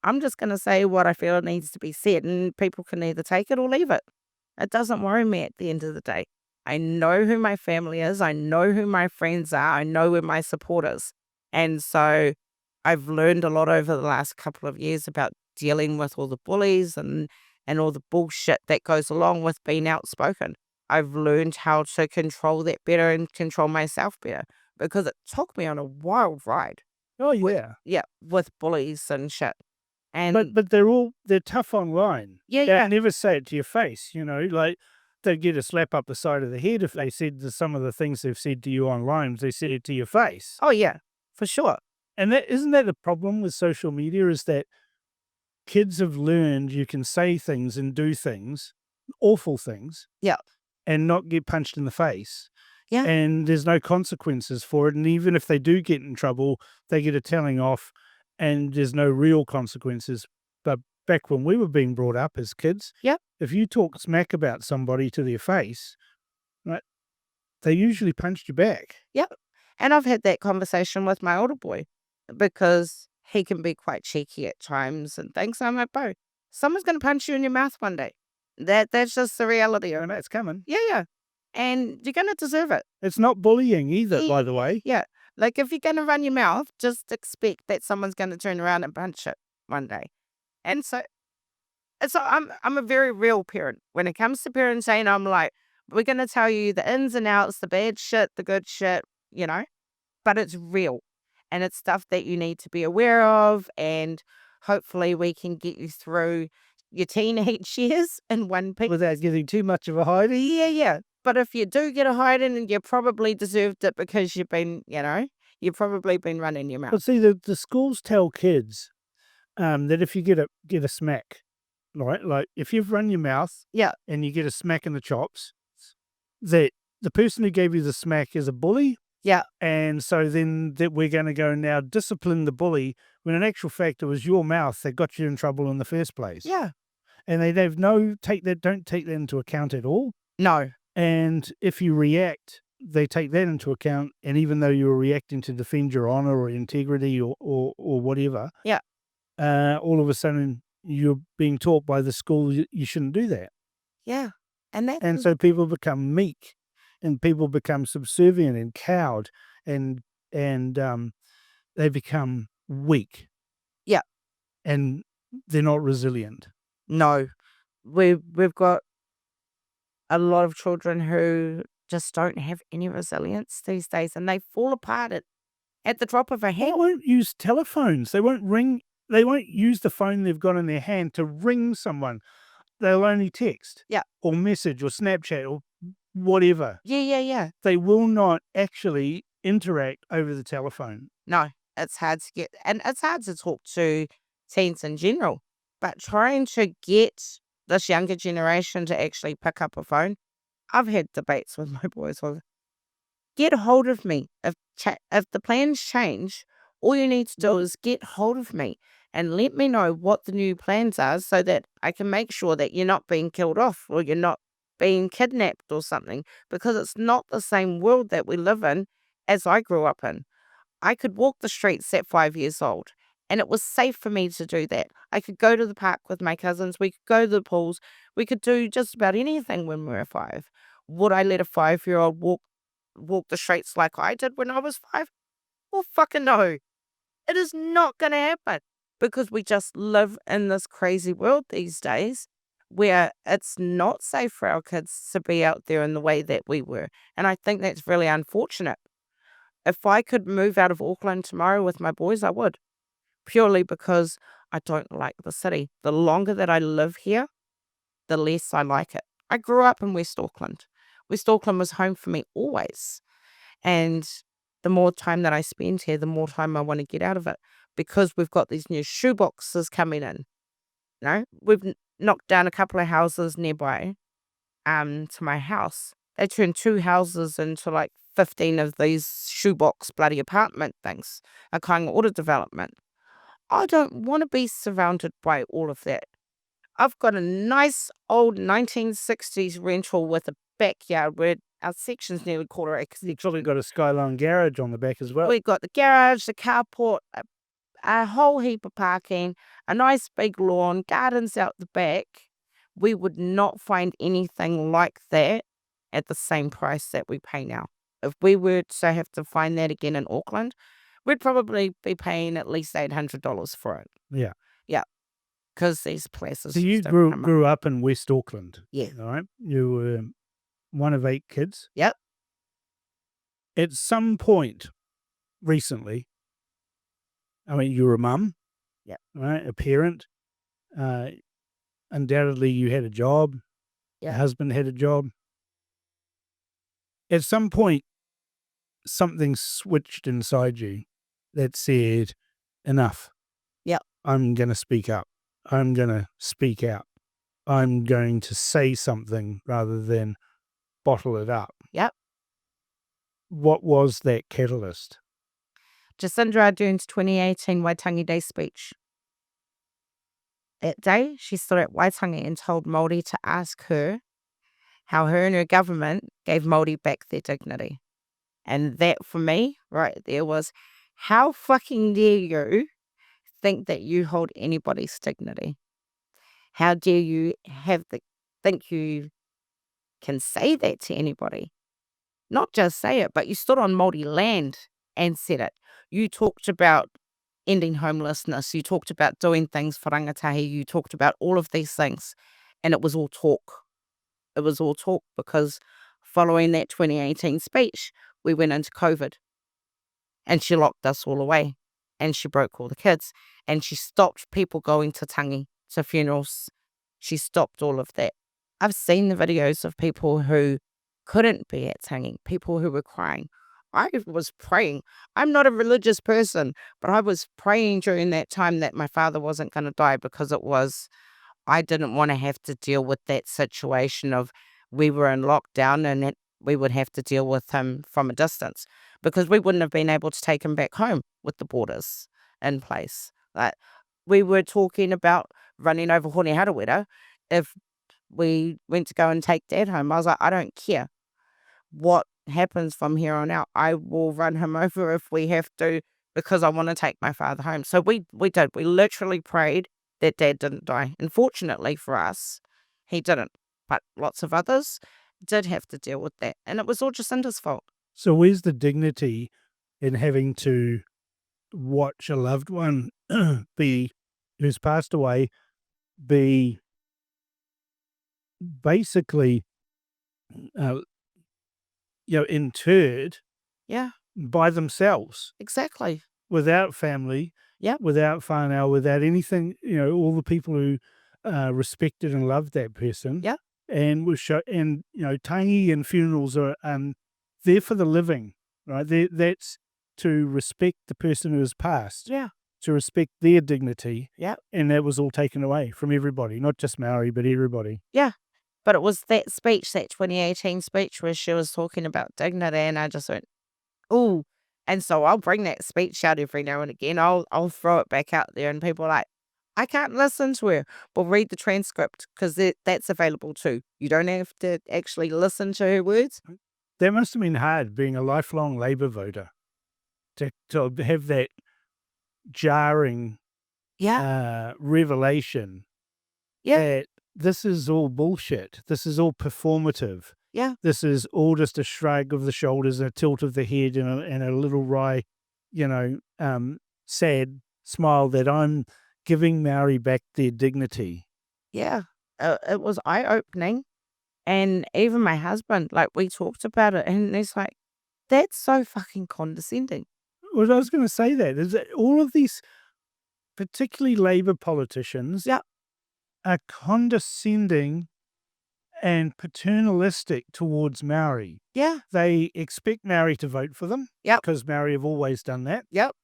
I'm just going to say what I feel needs to be said, and people can either take it or leave it. It doesn't worry me at the end of the day. I know who my family is. I know who my friends are. I know who my support is. And so I've learned a lot over the last couple of years about dealing with all the bullies and all the bullshit that goes along with being outspoken. I've learned how to control that better and control myself better because it took me on a wild ride. Oh, yeah. With bullies and shit. And But they're tough online. Yeah, They yeah. never say it to your face, like they'd get a slap up the side of the head if they said some of the things they've said to you online, they said it to your face. Oh, yeah, for sure. And isn't that the problem with social media, is that kids have learned you can say things and do things, awful things. Yeah. And not get punched in the face. Yeah. And there's no consequences for it. And even if they do get in trouble, they get a telling off and there's no real consequences. But back when we were being brought up as kids, if you talk smack about somebody to their face, right, they usually punched you back. Yep. And I've had that conversation with my older boy because he can be quite cheeky at times and things. I'm like, bro, Someone's going to punch you in your mouth one day. That's just the reality of And it. that's coming. Yeah. And you're going to deserve it. It's not bullying either, Ye- by the way. Yeah. Like if you're going to run your mouth, just expect that someone's going to turn around and punch it one day. And so I'm a very real parent. When it comes to parenting, I'm like, we're going to tell you the ins and outs, the bad shit, the good shit, but it's real. And it's stuff that you need to be aware of. And hopefully we can get you through your teenage years in one piece. Without getting too much of a hiding. Yeah. But if you do get a hiding, and you probably deserved it because you've been, you've probably been running your mouth. But see, the schools tell kids that if you get a smack, right, like if you've run your mouth, Yeah. and you get a smack in the chops, that the person who gave you the smack is a bully. Yeah. And so then that we're going to go now discipline the bully, when in actual fact it was your mouth that got you in trouble in the first place. Yeah. And they don't take that into account at all. No. And if you react, they take that into account. And even though you were reacting to defend your honor or integrity or whatever, Yeah. all of a sudden you're being taught by the school you shouldn't do that. Yeah. And so people become meek, and people become subservient and cowed, and they become weak. Yeah. And they're not resilient. No, we've got a lot of children who just don't have any resilience these days, and they fall apart at the drop of a They hat. won't use telephones. They won't ring. They won't use the phone they've got in their hand to ring someone. They'll only text. Yeah. Or message or Snapchat or whatever. Yeah. They will not actually interact over the telephone. No, it's hard to get, and it's hard to talk to teens in general, but trying to get this younger generation to actually pick up a phone. I've had debates with my boys of, get hold of me. If the plans change, all you need to do is get hold of me and let me know what the new plans are, so that I can make sure that you're not being killed off or you're not being kidnapped or something, because it's not the same world that we live in as I grew up in. I could walk the streets at 5 years old, and it was safe for me to do that. I could go to the park with my cousins. We could go to the pools. We could do just about anything when we were 5. Would I let a 5-year-old walk the streets like I did when I was 5? Well, fucking no. It is not going to happen, because we just live in this crazy world these days where it's not safe for our kids to be out there in the way that we were. And I think that's really unfortunate. If I could move out of Auckland tomorrow with my boys, I would, purely because I don't like the city. The longer that I live here, the less I like it. I grew up in West Auckland. West Auckland was home for me always. And the more time that I spend here, the more time I want to get out of it, because we've got these new shoeboxes coming in. We've knocked down a couple of houses nearby to my house. They turned 2 houses into like 15 of these shoebox bloody apartment things, a kind of order development. I don't want to be surrounded by all of that. I've got a nice old 1960s rental with a backyard where our section's nearly quarter acre. You've probably got a Skyline garage on the back as well. We've got the garage, the carport, a whole heap of parking, a nice big lawn, gardens out the back. We would not find anything like that at the same price that we pay now. If we were to have to find that again in Auckland, we'd probably be paying at least $800 for it. Yeah. Because these places. So you just don't come up. grew up in West Auckland. Yeah. All right. You were one of 8 kids. Yep. At some point recently, I mean, you were a mum. Yep. Right. A parent. Undoubtedly, you had a job. Yeah. Your husband had a job. At some point, something switched inside you that said, enough. Yep. I'm going to speak up. I'm going to speak out. I'm going to say something rather than bottle it up. Yep. What was that catalyst? Jacinda Ardern's 2018 Waitangi Day speech. That day, she stood at Waitangi and told Māori to ask her how her and her government gave Māori back their dignity. And that, for me, right there was, how fucking dare you think that you hold anybody's dignity? How dare you think you can say that to anybody? Not just say it, but you stood on Māori land and said it. You talked about ending homelessness. You talked about doing things for rangatahi. You talked about all of these things, and it was all talk. It was all talk because following that 2018 speech, we went into COVID and she locked us all away and she broke all the kids and she stopped people going to tangi, to funerals. She stopped all of that. I've seen the videos of people who couldn't be at tangi, people who were crying. I was praying. I'm not a religious person, but I was praying during that time that my father wasn't going to die because I didn't want to have to deal with that situation of we were in lockdown and that we would have to deal with him from a distance because we wouldn't have been able to take him back home with the borders in place. Like we were talking about running over Hone Harawira if we went to go and take Dad home. I was like, I don't care what happens from here on out. I will run him over if we have to because I want to take my father home. So we did. We literally prayed that Dad didn't die. And fortunately for us, he didn't. But lots of others did have to deal with that. And it was all Jacinda's fault. So where's the dignity in having to watch a loved one who's passed away be basically interred Yeah, by themselves exactly. without family, Yep. without whānau, without anything, all the people who respected and loved that person. Yep. And tangi and funerals are there for the living, right? That's to respect the person who has passed. Yeah. To respect their dignity. Yep. And that was all taken away from everybody, not just Māori, but everybody. Yeah. But it was that speech, that 2018 speech where she was talking about dignity and I just went, ooh. And so I'll bring that speech out every now and again. I'll throw it back out there and people are like, I can't listen to her. Well, read the transcript because that's available too. You don't have to actually listen to her words. That must have been hard being a lifelong Labour voter to have that jarring revelation that this is all bullshit. This is all performative. Yeah. This is all just a shrug of the shoulders, a tilt of the head, and a little wry, sad smile that I'm giving Māori back their dignity. Yeah. It was eye-opening. And even my husband, like, we talked about it, and he's like, that's so fucking condescending. Well, I was going to say that, is that all of these, particularly Labour politicians, are condescending and paternalistic towards Māori. Yeah. They expect Māori to vote for them. Yep. Because Māori have always done that. Yep.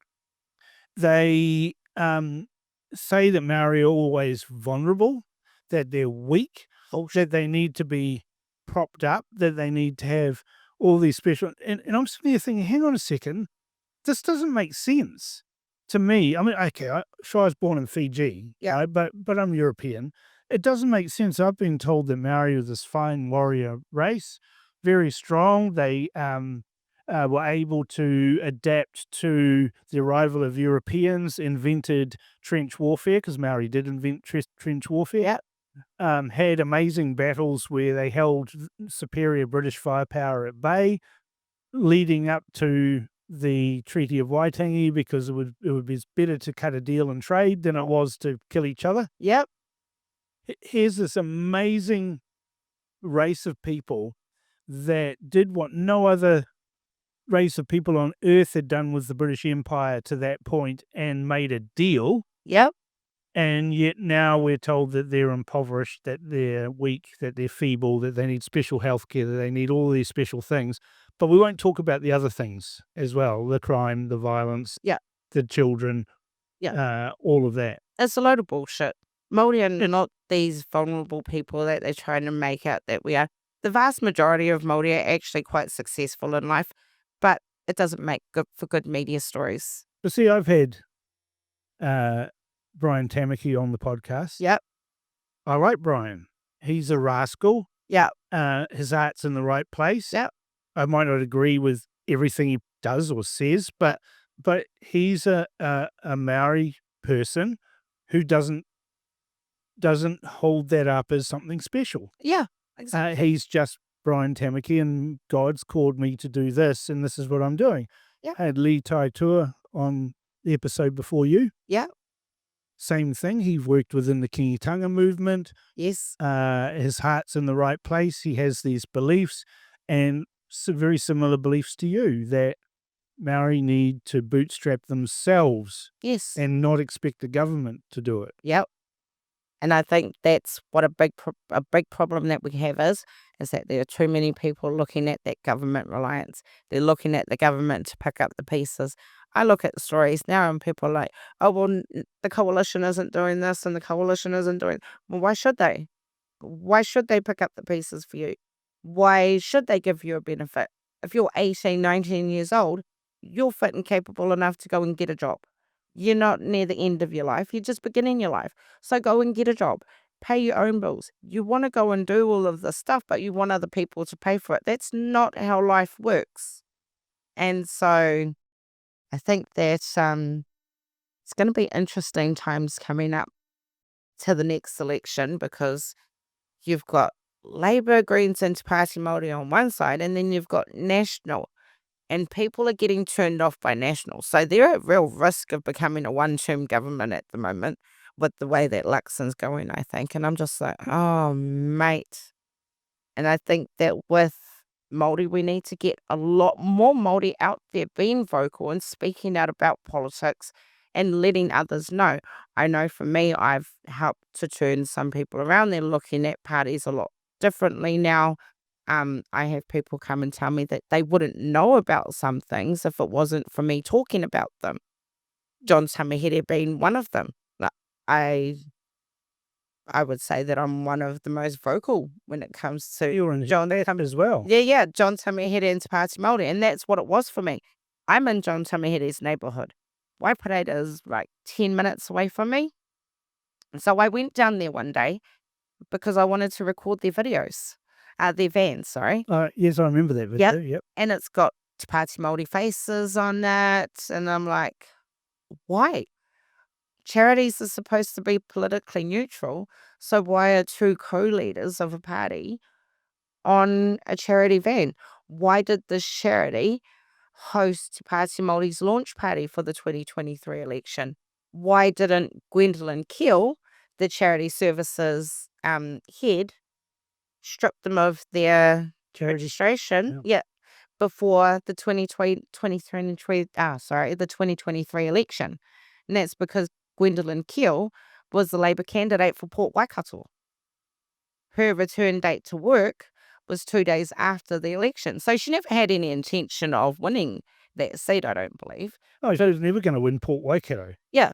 They say that Māori are always vulnerable, that they're weak, that they need to be propped up, that they need to have all these special... And I'm sitting there thinking, hang on a second, this doesn't make sense to me. I mean, okay, I was born in Fiji, right? But I'm European. It doesn't make sense. I've been told that Māori are this fine warrior race, very strong. They were able to adapt to the arrival of Europeans, invented trench warfare, because Māori did invent trench warfare. Had amazing battles where they held superior British firepower at bay, leading up to the Treaty of Waitangi, because it would be better to cut a deal and trade than it was to kill each other. Yep. Here's this amazing race of people that did what no other race of people on earth had done with the British Empire to that point and made a deal. Yep. And yet now we're told that they're impoverished, that they're weak, that they're feeble, that they need special healthcare, that they need all these special things. But we won't talk about the other things as well, the crime, the violence, the children, all of that. It's a load of bullshit. Māori are not these vulnerable people that they're trying to make out that we are. The vast majority of Māori are actually quite successful in life, but it doesn't make for good media stories. But see, I've had Brian Tamaki on the podcast. Yep. I like Brian. He's a rascal. Yep. His heart's in the right place. Yep. I might not agree with everything he does or says, but he's a Māori person who doesn't doesn't hold that up as something special. Yeah, exactly. He's just Brian Tamaki, and God's called me to do this, and this is what I'm doing. Yeah. I had Lee Taitua on the episode before you. Yeah. Same thing. He worked within the Kingitanga movement. Yes. His heart's in the right place. He has these beliefs, and very similar beliefs to you, that Maori need to bootstrap themselves Yes. and not expect the government to do it. Yep. And I think that's what a big problem that we have is that there are too many people looking at that government reliance. They're looking at the government to pick up the pieces. I look at the stories now and people are like, oh, well, the coalition isn't doing this and the coalition isn't doing... Well, why should they? Why should they pick up the pieces for you? Why should they give you a benefit? If you're 18, 19 years old, you're fit and capable enough to go and get a job. You're not near the end of your life. You're just beginning your life. So go and get a job. Pay your own bills. You want to go and do all of this stuff, but you want other people to pay for it. That's not how life works. And so I think that it's going to be interesting times coming up to the next election, because you've got Labour, Greens and Te Pāti Māori on one side, and then you've got National. And people are getting turned off by National. So they're at real risk of becoming a one-term government at the moment with the way that Luxon's going, I think. And I'm just like, oh, mate. And I think that with Māori, we need to get a lot more Māori out there being vocal and speaking out about politics and letting others know. I know for me, I've helped to turn some people around. They're looking at parties a lot differently now. I have people come and tell me that they wouldn't know about some things if it wasn't for me talking about them. John Tamahere being one of them. Like, I would say that I'm one of the most vocal when it comes to You're in John as well. Yeah, John Tamahere and Te Pāti Māori, and that's what it was for me. I'm in John Tamahere's neighbourhood. Waipareta is like 10 minutes away from me. And so I went down there one day because I wanted to record their videos. Their van, sorry. Yes, I remember that video. Yep. And it's got Te Pāti Māori faces on it. And I'm like, why? Charities are supposed to be politically neutral. So why are two co-leaders of a party on a charity van? Why did this charity host Te Pāti Māori's launch party for the 2023 election? Why didn't Gwendolyn Keel, the charity services head, strip them of their registration before the 2023 election? And that's because Gwendolyn Keel was the Labour candidate for Port Waikato. Her return date to work was 2 days after the election. So she never had any intention of winning that seat, I don't believe. Oh, she was never going to win Port Waikato. Yeah.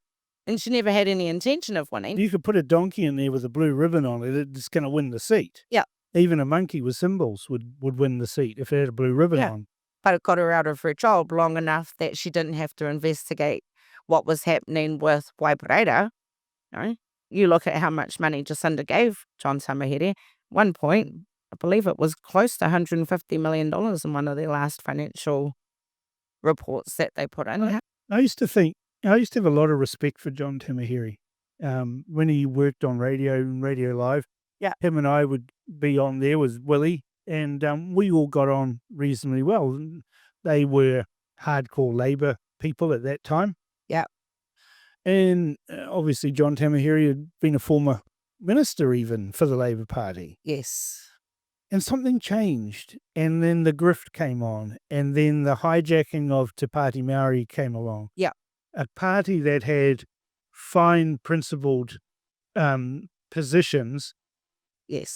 And she never had any intention of winning. You could put a donkey in there with a blue ribbon on it, it's going to win the seat. Yeah. Even a monkey with symbols would win the seat if it had a blue ribbon on. But it got her out of her job long enough that she didn't have to investigate what was happening with Waipareta. You look at how much money Jacinda gave John Tamahere. One point, I believe it was close to $150 million in one of their last financial reports that they put in. I used to have a lot of respect for John Tamahere. When he worked on radio and Radio Live, him and I would be on there with Willie, and we all got on reasonably well. They were hardcore Labour people at that time. Yeah. And obviously John Tamahere had been a former minister even for the Labour Party. Yes. And something changed, and then the grift came on, and then the hijacking of Te Pāti Māori came along. Yeah. A party that had fine, principled positions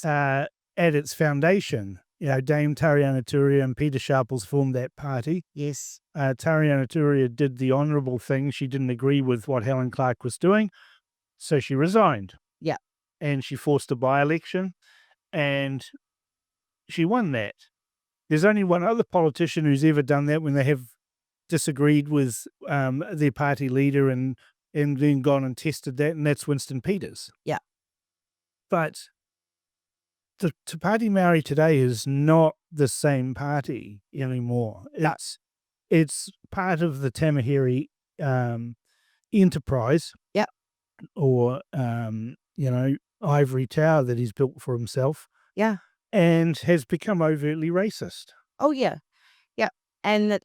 at its foundation. Dame Tariana Turia and Peter Sharples formed that party. Yes. Tariana Turia did the honourable thing. She didn't agree with what Helen Clark was doing, so she resigned. Yeah. And she forced a by-election, and she won that. There's only one other politician who's ever done that when they have disagreed with their party leader and then gone and tested that, and that's Winston Peters. Yeah. But the Te Pāti Māori today is not the same party anymore. It's part of the Tamahere enterprise. Yeah. Or, ivory tower that he's built for himself Yeah. and has become overtly racist. Oh, yeah. Yeah. And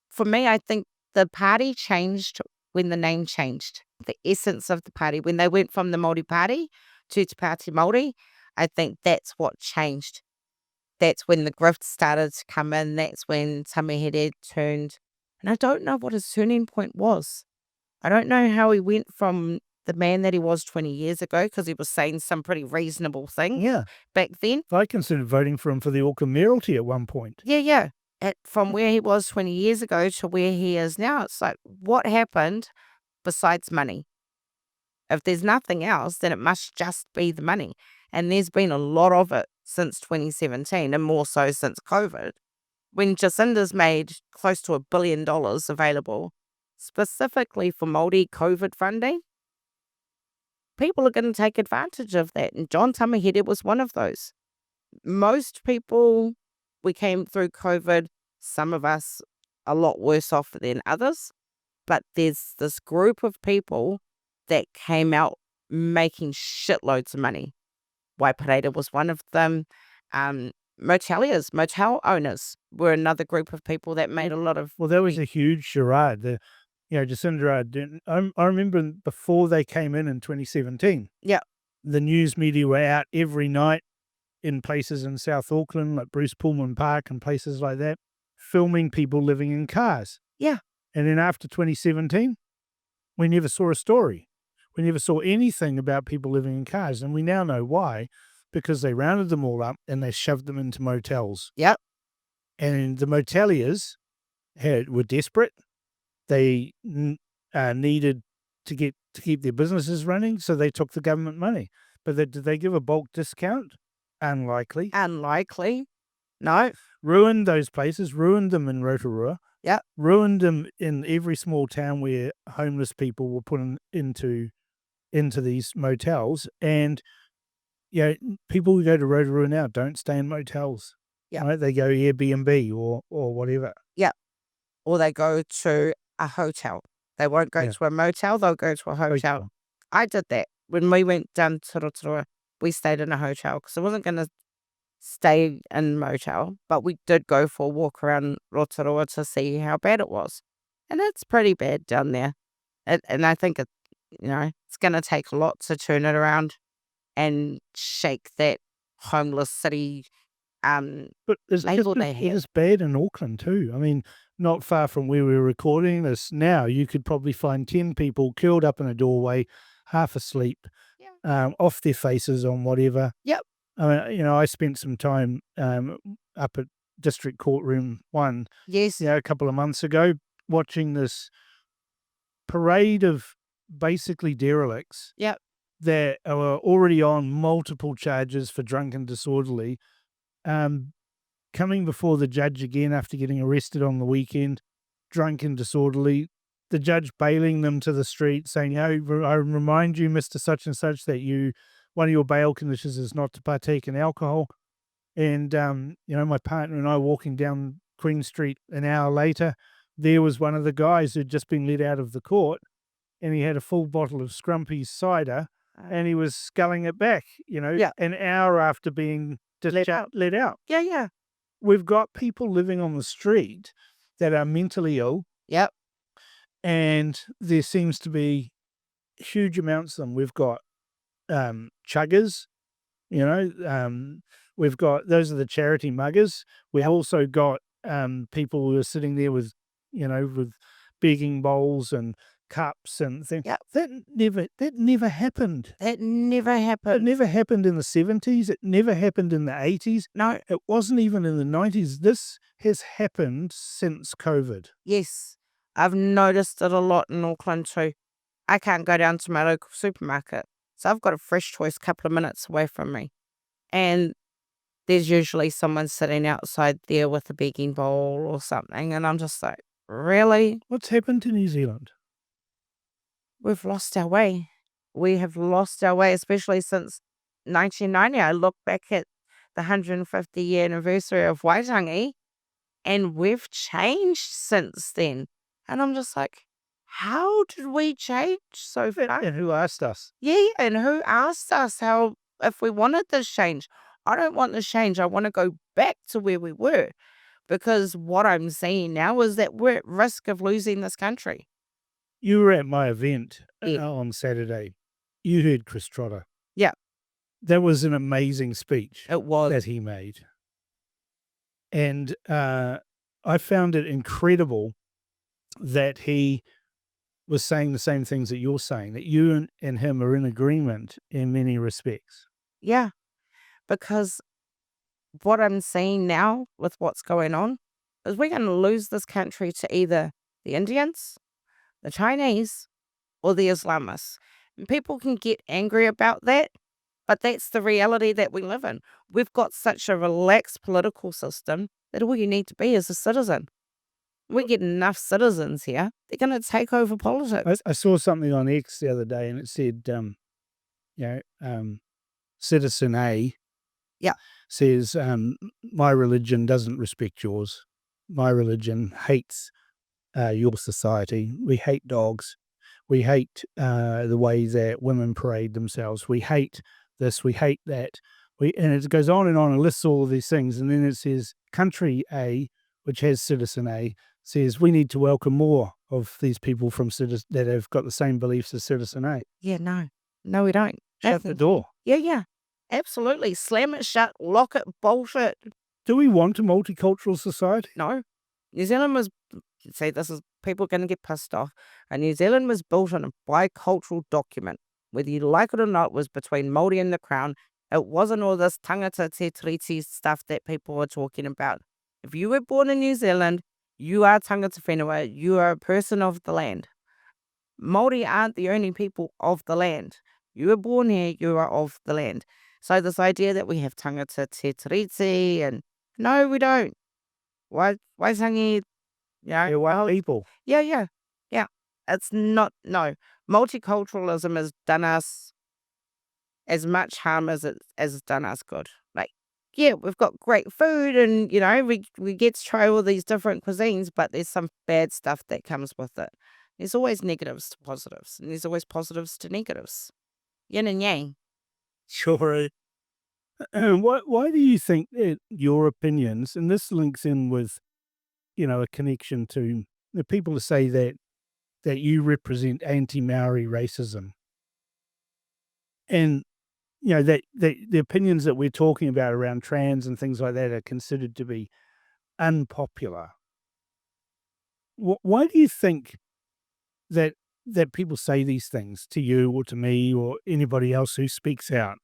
for me, I think the party changed when the name changed. The essence of the party, when they went from the Māori Party to Te Pāti Māori, I think that's what changed. That's when the grift started to come in. That's when Tamihere turned. And I don't know what his turning point was. I don't know how he went from the man that he was 20 years ago, because he was saying some pretty reasonable things Yeah. back then. I considered voting for him for the Auckland mayoralty at one point. Yeah. From where he was 20 years ago to where he is now, it's like, what happened besides money? If there's nothing else, then it must just be the money. And there's been a lot of it since 2017, and more so since COVID. When Jacinda's made close to $1 billion available specifically for Māori COVID funding, people are going to take advantage of that. And John Tamihere was one of those. Most people, we came through COVID, some of us a lot worse off than others, but there's this group of people that came out making shitloads of money. Waipareta was one of them. Moteliers, motel owners were another group of people that made a lot of... Well, that was a huge charade. Jacinda, I remember before they came in 2017. Yeah. The news media were out every night in places in South Auckland, like Bruce Pullman Park and places like that, filming people living in cars. Yeah. And then after 2017, we never saw a story. We never saw anything about people living in cars. And we now know why, because they rounded them all up and they shoved them into motels. Yep. And the moteliers were desperate. They needed to keep their businesses running, so they took the government money. But did they give a bulk discount? Unlikely. No. Ruined those places, ruined them in Rotorua. Yep. Ruined them in every small town where homeless people were put into these motels. And people who go to Rotorua now don't stay in motels. Yeah. Right? They go Airbnb or whatever. Yeah. Or they go to a hotel. They won't go to a motel, they'll go to a hotel. I did that. When we went down to Rotorua, we stayed in a hotel because I wasn't going to stay in a motel, but we did go for a walk around Rotorua to see how bad it was. And it's pretty bad down there. And I think it's going to take a lot to turn it around and shake that homeless city but label they have. It is bad in Auckland too. I mean, not far from where we're recording this now, you could probably find 10 people curled up in a doorway, half asleep, off their faces on whatever. Yep. I mean, I spent some time up at District Courtroom 1 Yes. a couple of months ago, watching this parade of basically derelicts Yep. that are already on multiple charges for drunk and disorderly, coming before the judge again after getting arrested on the weekend, drunk and disorderly, the judge bailing them to the street saying, I remind you, Mr. Such and Such, that one of your bail conditions is not to partake in alcohol. And, my partner and I walking down Queen Street an hour later, there was one of the guys who'd just been let out of the court, and he had a full bottle of Scrumpy's cider, and he was sculling it back, an hour after being let out. Yeah. We've got people living on the street that are mentally ill. Yep. And there seems to be huge amounts of them. We've got chuggers, we've got, those are the charity muggers. We've also got people who are sitting there with begging bowls and cups and things. Yep. That never happened. That never happened. It never happened in the 70s. It never happened in the 80s. No. It wasn't even in the 90s. This has happened since COVID. Yes. I've noticed it a lot in Auckland too. I can't go down to my local supermarket, so I've got a Fresh Choice a couple of minutes away from me. And there's usually someone sitting outside there with a begging bowl or something, and I'm just like, really? What's happened to New Zealand? We've lost our way. We have lost our way, especially since 1990. I look back at the 150-year anniversary of Waitangi, and we've changed since then. And I'm just like, how did we change so fast? And who asked us? Yeah, and who asked us how If we wanted this change, I don't want this change. I want to go back to where we were, because what I'm seeing now is that we're at risk of losing this country. You were at my event Yeah. on Saturday. You heard Chris Trotter. Yeah, That was an amazing speech it was. that he made. And I found it incredible that he was saying the same things that you're saying, that you and him are in agreement in many respects. Yeah, because what I'm seeing now with what's going on is we're going to lose this country to either the Indians, the Chinese, or the Islamists. And people can get angry about that, but that's the reality that we live in. We've got such a relaxed political system that all you need to be is a citizen. We get enough citizens here, they're going to take over politics. I saw something on X the other day, and it said, Citizen A Yeah. says, my religion doesn't respect yours. My religion hates your society. We hate dogs. We hate the way that women parade themselves. We hate this. We hate that. And it goes on and lists all of these things. And then it says, Country A, which has Citizen A, says we need to welcome more of these people from that have got the same beliefs as Citizen A. Yeah, no, we don't. Shut the door. Yeah, absolutely. Slam it shut, lock it, bolt it. Do we want a multicultural society? No. New Zealand was, see, this is, people are going to get pissed off. And New Zealand was built on a bicultural document. Whether you like it or not, was between Māori and the Crown. It wasn't all this tangata te tiriti stuff that people were talking about. If you were born in New Zealand, you are tangata whenua, you are a person of the land. Māori aren't the only people of the land. You were born here, you are of the land. So this idea that we have tangata te tiriti, and no, we don't. Waitangi, They're white people. Yeah. It's not, no. Multiculturalism has done us as much harm as it's done us good. Like, yeah, we've got great food, and we get to try all these different cuisines, but there's some bad stuff that comes with it. There's always negatives to positives, and there's always positives to negatives. Yin and yang. Sure. Why do you think that your opinions, and this links in with, a connection to the people who say that you represent anti-Maori racism, and that the opinions that we're talking about around trans and things like that are considered to be unpopular. Why do you think that people say these things to you or to me or anybody else who speaks out?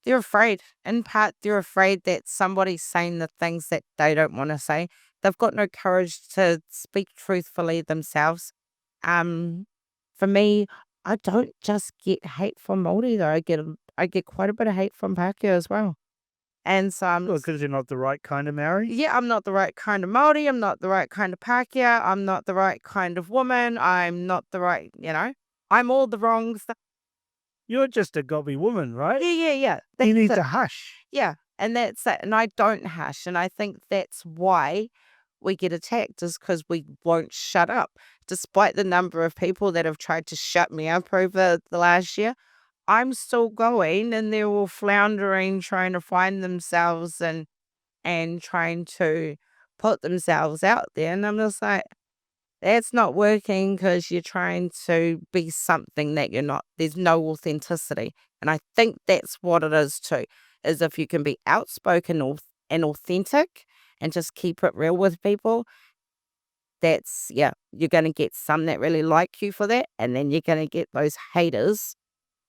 They're afraid. In part, they're afraid that somebody's saying the things that they don't want to say. They've got no courage to speak truthfully themselves. For me, I don't just get hate from Māori though. I get quite a bit of hate from Pākehā as well. And so Because you're not the right kind of Maori? yeah, I'm not the right kind of Māori. I'm not the right kind of Pākehā. I'm not the right kind of woman. I'm not the right, I'm all the wrong stuff. You're just a gobby woman, right? Yeah. You need That's to it. hush. Yeah, and that's it. And I don't hush. And I think that's why we get attacked, is because we won't shut up. Despite the number of people that have tried to shut me up over the last year, I'm still going, and they're all floundering, trying to find themselves and trying to put themselves out there. And I'm just like, that's not working, because you're trying to be something that you're not. There's no authenticity. And I think that's what it is too, is if you can be outspoken and authentic and just keep it real with people, you're going to get some that really like you for that. And then you're going to get those haters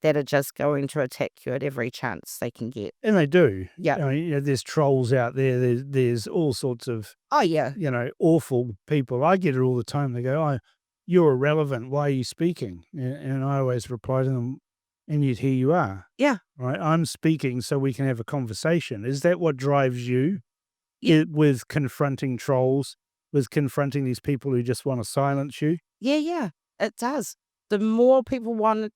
that are just going to attack you at every chance they can get. And they do. Yeah. I mean, there's trolls out there. There's all sorts of, Oh, yeah. awful people. I get it all the time. They go, "Oh, you're irrelevant. Why are you speaking?" And I always reply to them, "And yet here you are." Yeah. Right? I'm speaking so we can have a conversation. Is that what drives you? Yeah. With confronting trolls, with confronting these people who just want to silence you? Yeah, it does. The more people want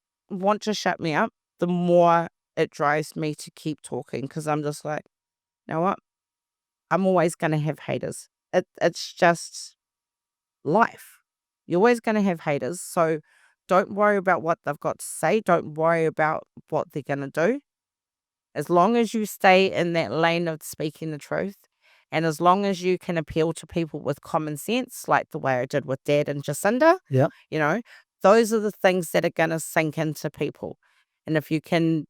to shut me up, the more it drives me to keep talking, because I'm just like, you know what? I'm always going to have haters. It's just life. You're always going to have haters. So don't worry about what they've got to say. Don't worry about what they're going to do. As long as you stay in that lane of speaking the truth, and as long as you can appeal to people with common sense, like the way I did with Dad and Jacinda, Yeah. those are the things that are going to sink into people. And if you can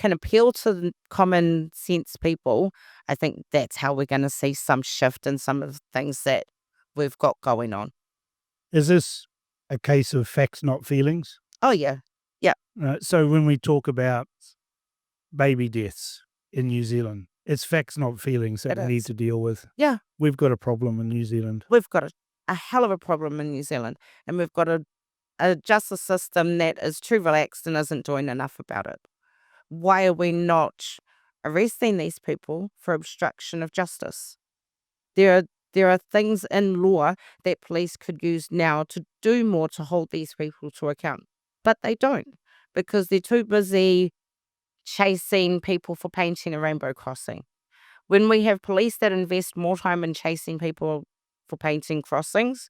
appeal to the common sense people, I think that's how we're going to see some shift in some of the things that we've got going on. Is this a case of facts, not feelings? Oh, yeah. So when we talk about baby deaths in New Zealand, it's facts, not feelings that It we need is. to deal with. Yeah. We've got a problem in New Zealand. We've got a hell of a problem in New Zealand, and we've got a justice system that is too relaxed and isn't doing enough about it. Why are we not arresting these people for obstruction of justice? There are things in law that police could use now to do more to hold these people to account, but they don't, because they're too busy chasing people for painting a rainbow crossing. When we have police that invest more time in chasing people for painting crossings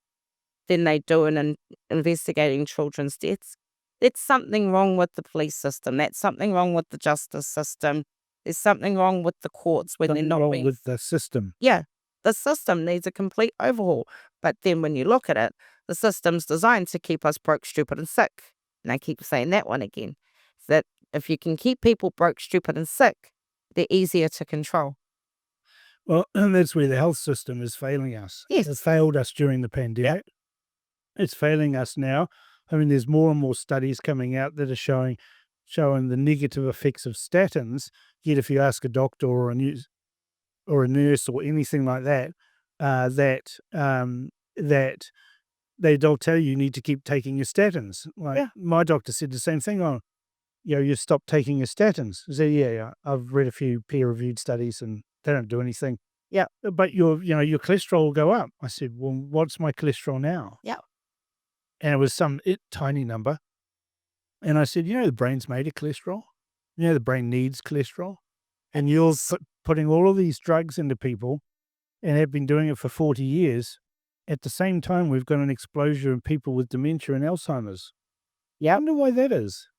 than they do in investigating children's deaths, there's something wrong with the police system. That's something wrong with the justice system. There's something wrong with the courts when Something they're not wrong being... with the system. Yeah, the system needs a complete overhaul. But then when you look at it, the system's designed to keep us broke, stupid, and sick. And I keep saying that one again. That if you can keep people broke, stupid, and sick, they're easier to control. Well, and that's where the health system is failing us. Yes. It failed us during the pandemic. It's failing us now. I mean, there's more and more studies coming out that are showing the negative effects of statins. Yet if you ask a doctor or a nurse or anything like that, they'll tell you need to keep taking your statins. Like Yeah. my doctor said the same thing. Oh, you stop taking your statins. I said, yeah, I've read a few peer-reviewed studies and they don't do anything. Yeah. But your cholesterol will go up. I said, well, what's my cholesterol now? Yeah. And it was some tiny number. And I said, the brain's made of cholesterol. The brain needs cholesterol. And you're putting all of these drugs into people and have been doing it for 40 years. At the same time, we've got an explosion of people with dementia and Alzheimer's. Yeah. I wonder why that is.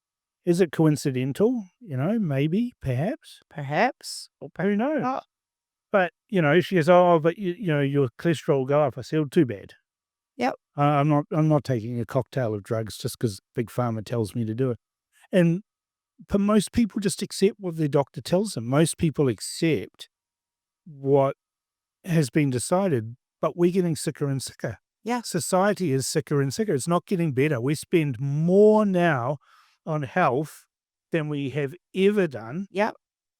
Is it coincidental? Maybe, perhaps. Perhaps. Or Who knows? not. But, she goes, oh, but, your cholesterol will go up. I said, oh, too bad. Yep. I'm not taking a cocktail of drugs just because Big Pharma tells me to do it. And but most people just accept what their doctor tells them. Most people accept what has been decided, but we're getting sicker and sicker. Yeah. Society is sicker and sicker. It's not getting better. We spend more now on health than we have ever done. Yep.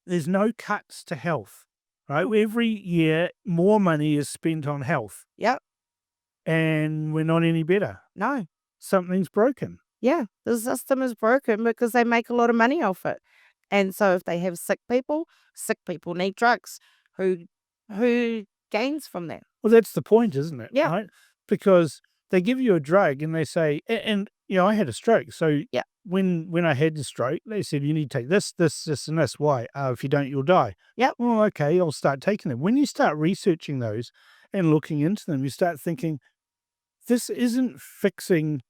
There's no cuts to health, right? Every year, more money is spent on health. Yep. And we're not any better. No. Something's broken. Yeah. The system is broken because they make a lot of money off it. And so if they have sick people need drugs. Who gains from that? Well, that's the point, isn't it? Yeah. Right? Because they give you a drug and they say, and I had a stroke. So Yeah. when I had the stroke, they said, you need to take this, and this. Why? If you don't, you'll die. Yep. Well, okay, I'll start taking them. When you start researching those and looking into them, you start thinking, this isn't fixing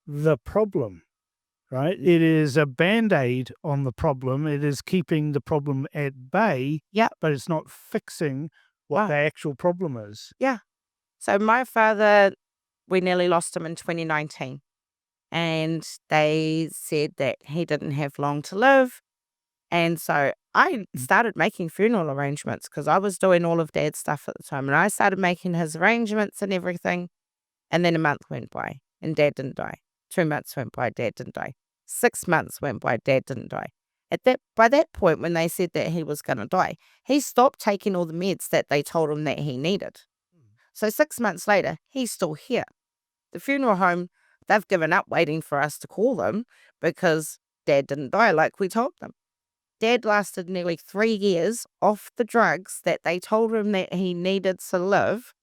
the problem, right? It is a Band-Aid on the problem. It is keeping the problem at bay, Yep. but it's not fixing what Wow. the actual problem is. Yeah. So my father, we nearly lost him in 2019. And they said that he didn't have long to live. And so I started making funeral arrangements because I was doing all of Dad's stuff at the time. And I started making his arrangements and everything. And then a month went by and Dad didn't die. 2 months went by, Dad didn't die. 6 months went by, Dad didn't die. By that point, when they said that he was going to die, he stopped taking all the meds that they told him that he needed. So 6 months later, he's still here. The funeral home, they've given up waiting for us to call them because Dad didn't die like we told them. Dad lasted nearly 3 years off the drugs that they told him that he needed to live.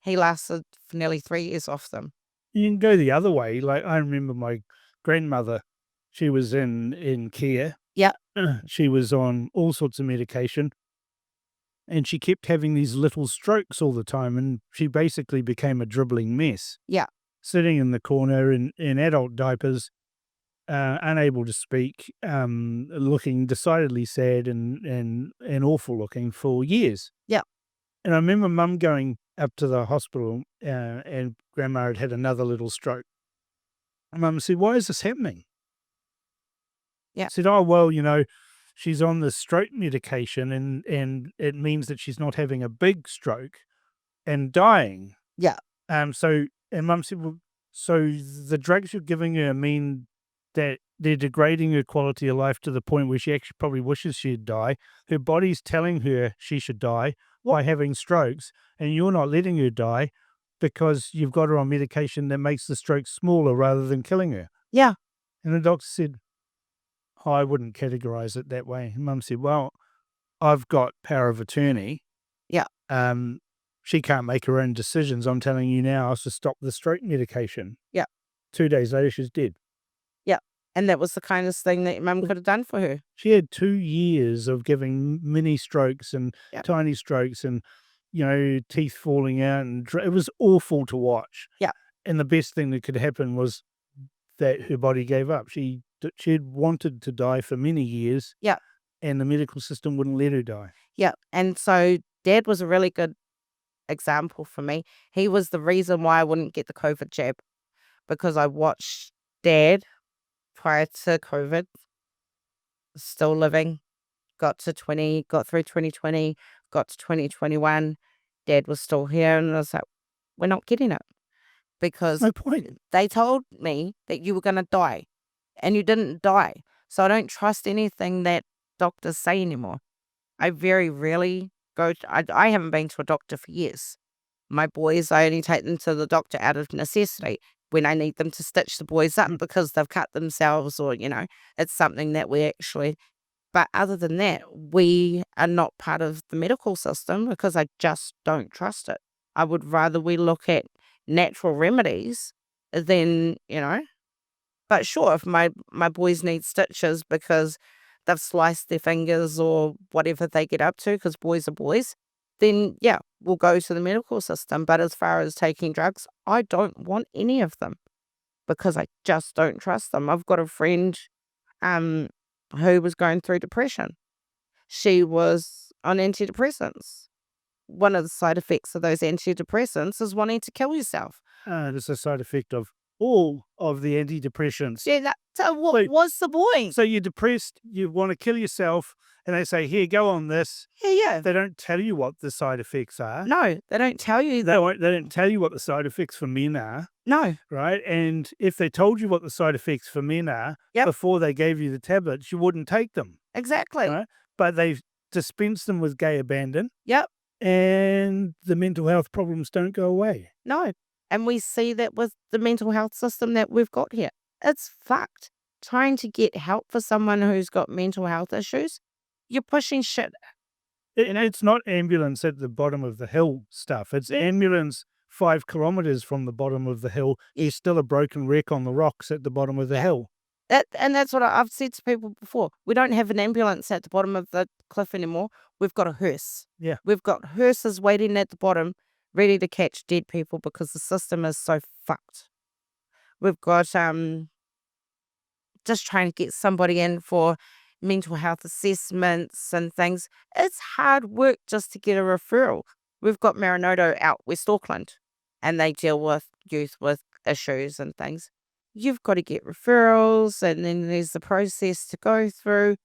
He lasted for nearly 3 years off them. You can go the other way. Like I remember my grandmother, she was in care. Yeah. She was on all sorts of medication. And she kept having these little strokes all the time. And she basically became a dribbling mess. Yeah. Sitting in the corner in adult diapers. unable to speak, looking decidedly sad and awful looking for years. Yeah. And I remember Mum going up to the hospital, and Grandma had another little stroke. And Mum said, "Why is this happening?" Yeah. Said, "Oh, well, she's on the stroke medication, and it means that she's not having a big stroke and dying." Yeah. And Mum said, "Well, so the drugs you're giving her mean that they're degrading her quality of life to the point where she actually probably wishes she'd die. Her body's telling her she should die by having strokes, and you're not letting her die because you've got her on medication that makes the stroke smaller rather than killing her." Yeah. And the doctor said, "Oh, I wouldn't categorize it that way." And Mum said, "Well, I've got power of attorney. Yeah. She can't make her own decisions. I'm telling you now to stop the stroke medication." Yeah. 2 days later, she's dead. Yeah. And that was the kindest thing that your mum could have done for her. She had 2 years of giving mini strokes and Yeah. tiny strokes and, teeth falling out, and it was awful to watch. Yeah. And the best thing that could happen was that her body gave up. She'd wanted to die for many years. Yeah. And the medical system wouldn't let her die. Yeah. And so Dad was a really good example for me. He was the reason why I wouldn't get the COVID jab, because I watched Dad prior to COVID, still living, got through 2020, got to 2021. Dad was still here, and I was like, we're not getting it, because No point. they told me that you were going to die, and you didn't die. So I don't trust anything that doctors say anymore. I very rarely I haven't been to a doctor for years. My boys, I only take them to the doctor out of necessity when I need them to stitch the boys up because they've cut themselves, or, it's something that we actually, but other than that, we are not part of the medical system because I just don't trust it. I would rather we look at natural remedies than, but sure, if my boys need stitches because they've sliced their fingers or whatever they get up to, because boys are boys, then yeah, we'll go to the medical system. But as far as taking drugs, I don't want any of them because I just don't trust them. I've got a friend who was going through depression. She was on antidepressants. One of the side effects of those antidepressants is wanting to kill yourself. It's a side effect of all of the antidepressants. Yeah, so what was the point? So you're depressed, you want to kill yourself, and they say, "Here, go on this." Yeah. They don't tell you what the side effects are. No, they don't tell you that. They don't tell you what the side effects for men are. No. Right? And if they told you what the side effects for men are before they gave you the tablets, you wouldn't take them. Exactly. Right? But they've dispensed them with gay abandon. Yep. And the mental health problems don't go away. No. And we see that with the mental health system that we've got here. It's fucked. Trying to get help for someone who's got mental health issues, you're pushing shit. And it's not ambulance at the bottom of the hill stuff. It's ambulance 5 kilometers from the bottom of the hill. There's still a broken wreck on the rocks at the bottom of the hill. And that's what I've said to people before. We don't have an ambulance at the bottom of the cliff anymore. We've got a hearse. Yeah. We've got hearses waiting at the bottom, ready to catch dead people because the system is so fucked. We've got just trying to get somebody in for mental health assessments and things. It's hard work just to get a referral. We've got Marinoto out West Auckland, and they deal with youth with issues and things. You've got to get referrals, and then there's the process to go through.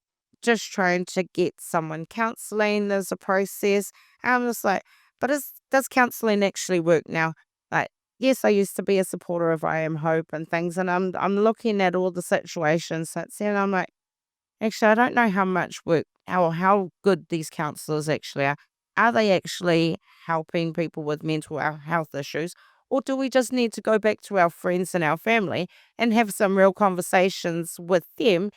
Just trying to get someone counselling, there's a process. I'm just like, but does counselling actually work now? Like, yes, I used to be a supporter of I Am Hope and things, and I'm looking at all the situations that's there, and I'm like, actually, I don't know how much work, how good these counsellors actually are. Are they actually helping people with mental health issues? Or do we just need to go back to our friends and our family and have some real conversations with them,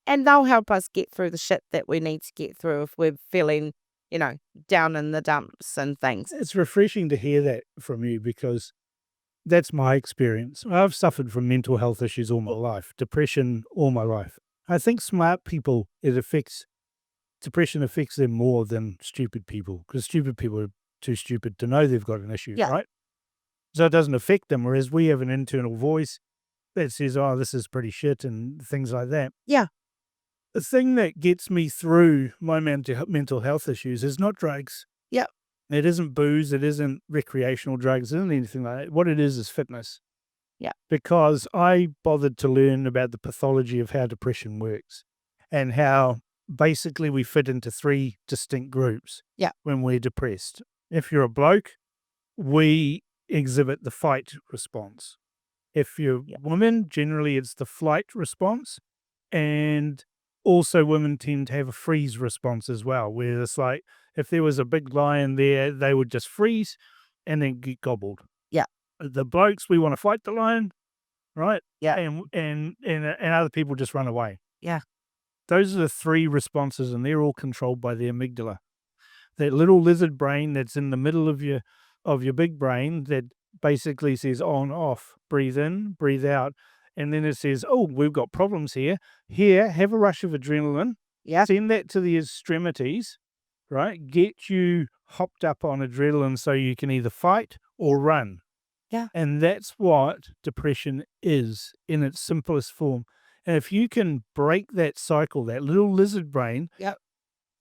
and they'll help us get through the shit that we need to get through if we're feeling, down in the dumps and things. It's refreshing to hear that from you, because that's my experience. I've suffered from mental health issues all my life, depression all my life. I think smart people, depression affects them more than stupid people, because stupid people are too stupid to know they've got an issue, right? So it doesn't affect them, whereas we have an internal voice. that says, oh, this is pretty shit and things like that. Yeah. The thing that gets me through my mental health issues is not drugs. Yeah. It isn't booze. It isn't recreational drugs. It isn't anything like that. What it is fitness. Yeah. Because I bothered to learn about the pathology of how depression works and how basically we fit into 3 distinct groups. Yeah. When we're depressed. If you're a bloke, we exhibit the fight response. If you're women, generally it's the flight response. And also women tend to have a freeze response as well, where it's like if there was a big lion there, they would just freeze and then get gobbled. Yeah. The blokes, we want to fight the lion, right? Yeah. And other people just run away. Yeah. Those are the 3 responses, and they're all controlled by the amygdala. That little lizard brain that's in the middle of your big brain that basically says on, off, breathe in, breathe out. And then it says, oh, we've got problems here. Here, have a rush of adrenaline. Yeah. Send that to the extremities, right? Get you hopped up on adrenaline so you can either fight or run. Yeah. And that's what depression is in its simplest form. And if you can break that cycle, that little lizard brain,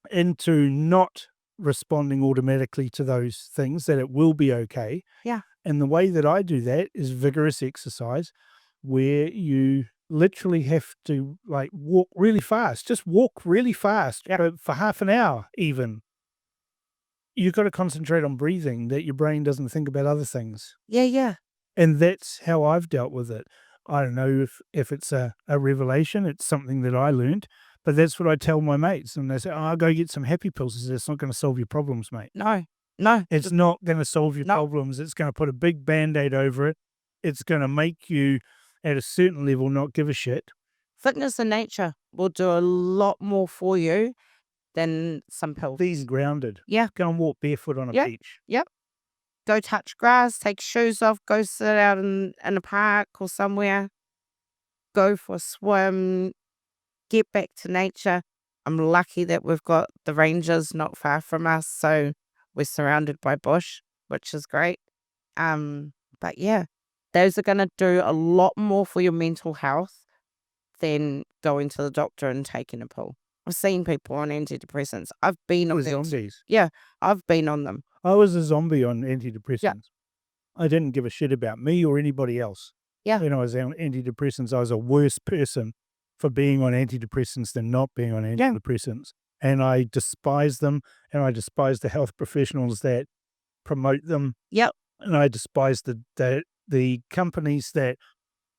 into not responding automatically to those things, that it will be okay. Yeah. And the way that I do that is vigorous exercise, where you literally have to like walk really fast, just walk really fast for half an hour even. You've got to concentrate on breathing, that your brain doesn't think about other things. Yeah. Yeah. And that's how I've dealt with it. I don't know if it's a revelation, it's something that I learned, but that's what I tell my mates. And they say, oh, go get some happy pills. I said, it's not going to solve your problems, mate. No. It's not going to solve your problems. It's going to put a big Band-Aid over it. It's going to make you, at a certain level, not give a shit. Fitness and nature will do a lot more for you than some pills. These grounded. Yeah. Go and walk barefoot on a beach. Yep. Go touch grass, take shoes off, go sit out in a park or somewhere. Go for a swim. Get back to nature. I'm lucky that we've got the ranges not far from us, so we're surrounded by bush, which is great. But yeah, those are going to do a lot more for your mental health than going to the doctor and taking a pill. I've seen people on antidepressants. I've been on them. Zombies. Yeah, I've been on them. I was a zombie on antidepressants. Yeah. I didn't give a shit about me or anybody else. Yeah. When I was on antidepressants, I was a worse person for being on antidepressants than not being on antidepressants. And I despise them, and I despise the health professionals that promote them. Yep. And I despise the companies that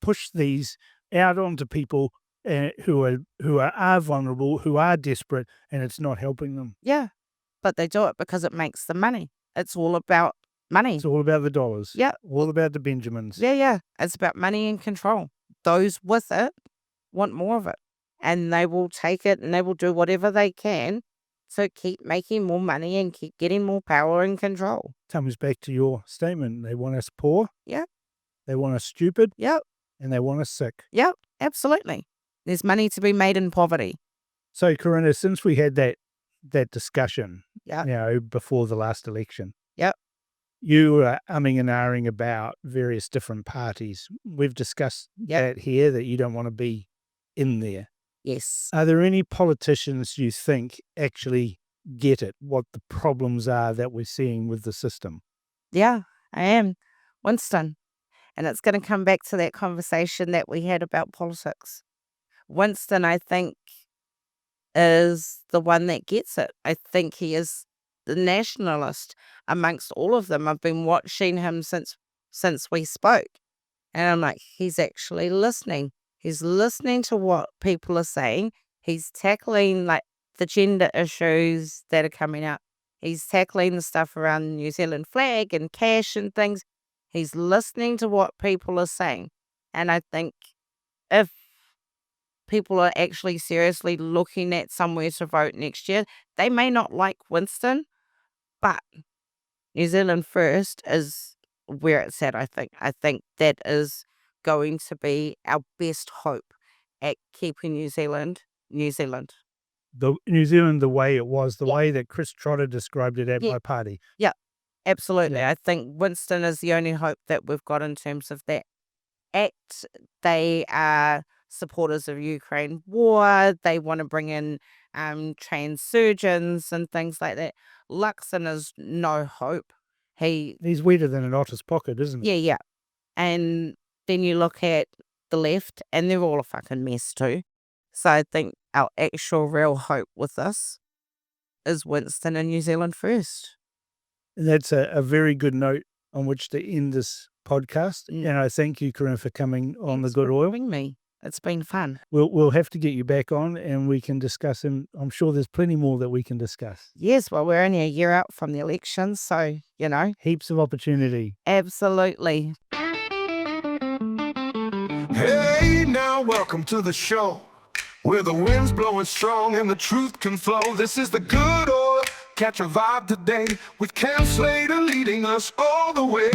push these out onto people who are vulnerable, who are desperate, and it's not helping them. Yeah, but they do it because it makes them money. It's all about money. It's all about the dollars. Yeah. All about the Benjamins. Yeah. It's about money and control. Those with it want more of it. And they will take it and they will do whatever they can to keep making more money and keep getting more power and control. Comes back to your statement. They want us poor. Yeah. They want us stupid. Yep. And they want us sick. Yep. Absolutely. There's money to be made in poverty. So, Corina, since we had that discussion, Yeah. before the last election, Yep. you were umming and ahhing about various different parties. We've discussed that here, that you don't want to be in there. Yes. Are there any politicians you think actually get it, what the problems are that we're seeing with the system? Yeah, I am. Winston. And it's going to come back to that conversation that we had about politics. Winston, I think, is the one that gets it. I think he is the nationalist amongst all of them. I've been watching him since we spoke. And I'm like, he's actually listening. He's listening to what people are saying. He's tackling like the gender issues that are coming up. He's tackling the stuff around the New Zealand flag and cash and things. He's listening to what people are saying. And I think if people are actually seriously looking at somewhere to vote next year, they may not like Winston, but New Zealand first is where it's at, I think. I think that is going to be our best hope at keeping New Zealand. The New Zealand the way it was, the way that Chris Trotter described it at my party. Yeah, absolutely. I think Winston is the only hope that we've got in terms of that. ACT, they are supporters of Ukraine war. They want to bring in trans surgeons and things like that. Luxon is no hope. He's wetter than an otter's pocket, isn't he? Yeah. And then you look at the left, and they're all a fucking mess too. So I think our actual real hope with this is Winston and New Zealand first. And that's a very good note on which to end this podcast. And I thank you, Corina, for coming on Thanks The Good for Oil. having me. It's been fun. We'll have to get you back on and we can discuss, and I'm sure there's plenty more that we can discuss. Yes, well, we're only a year out from the election, so, Heaps of opportunity. absolutely. Hey, now welcome to the show, where the wind's blowing strong and the truth can flow. This is the good oil. Catch a vibe today with Cam Slater leading us all the way.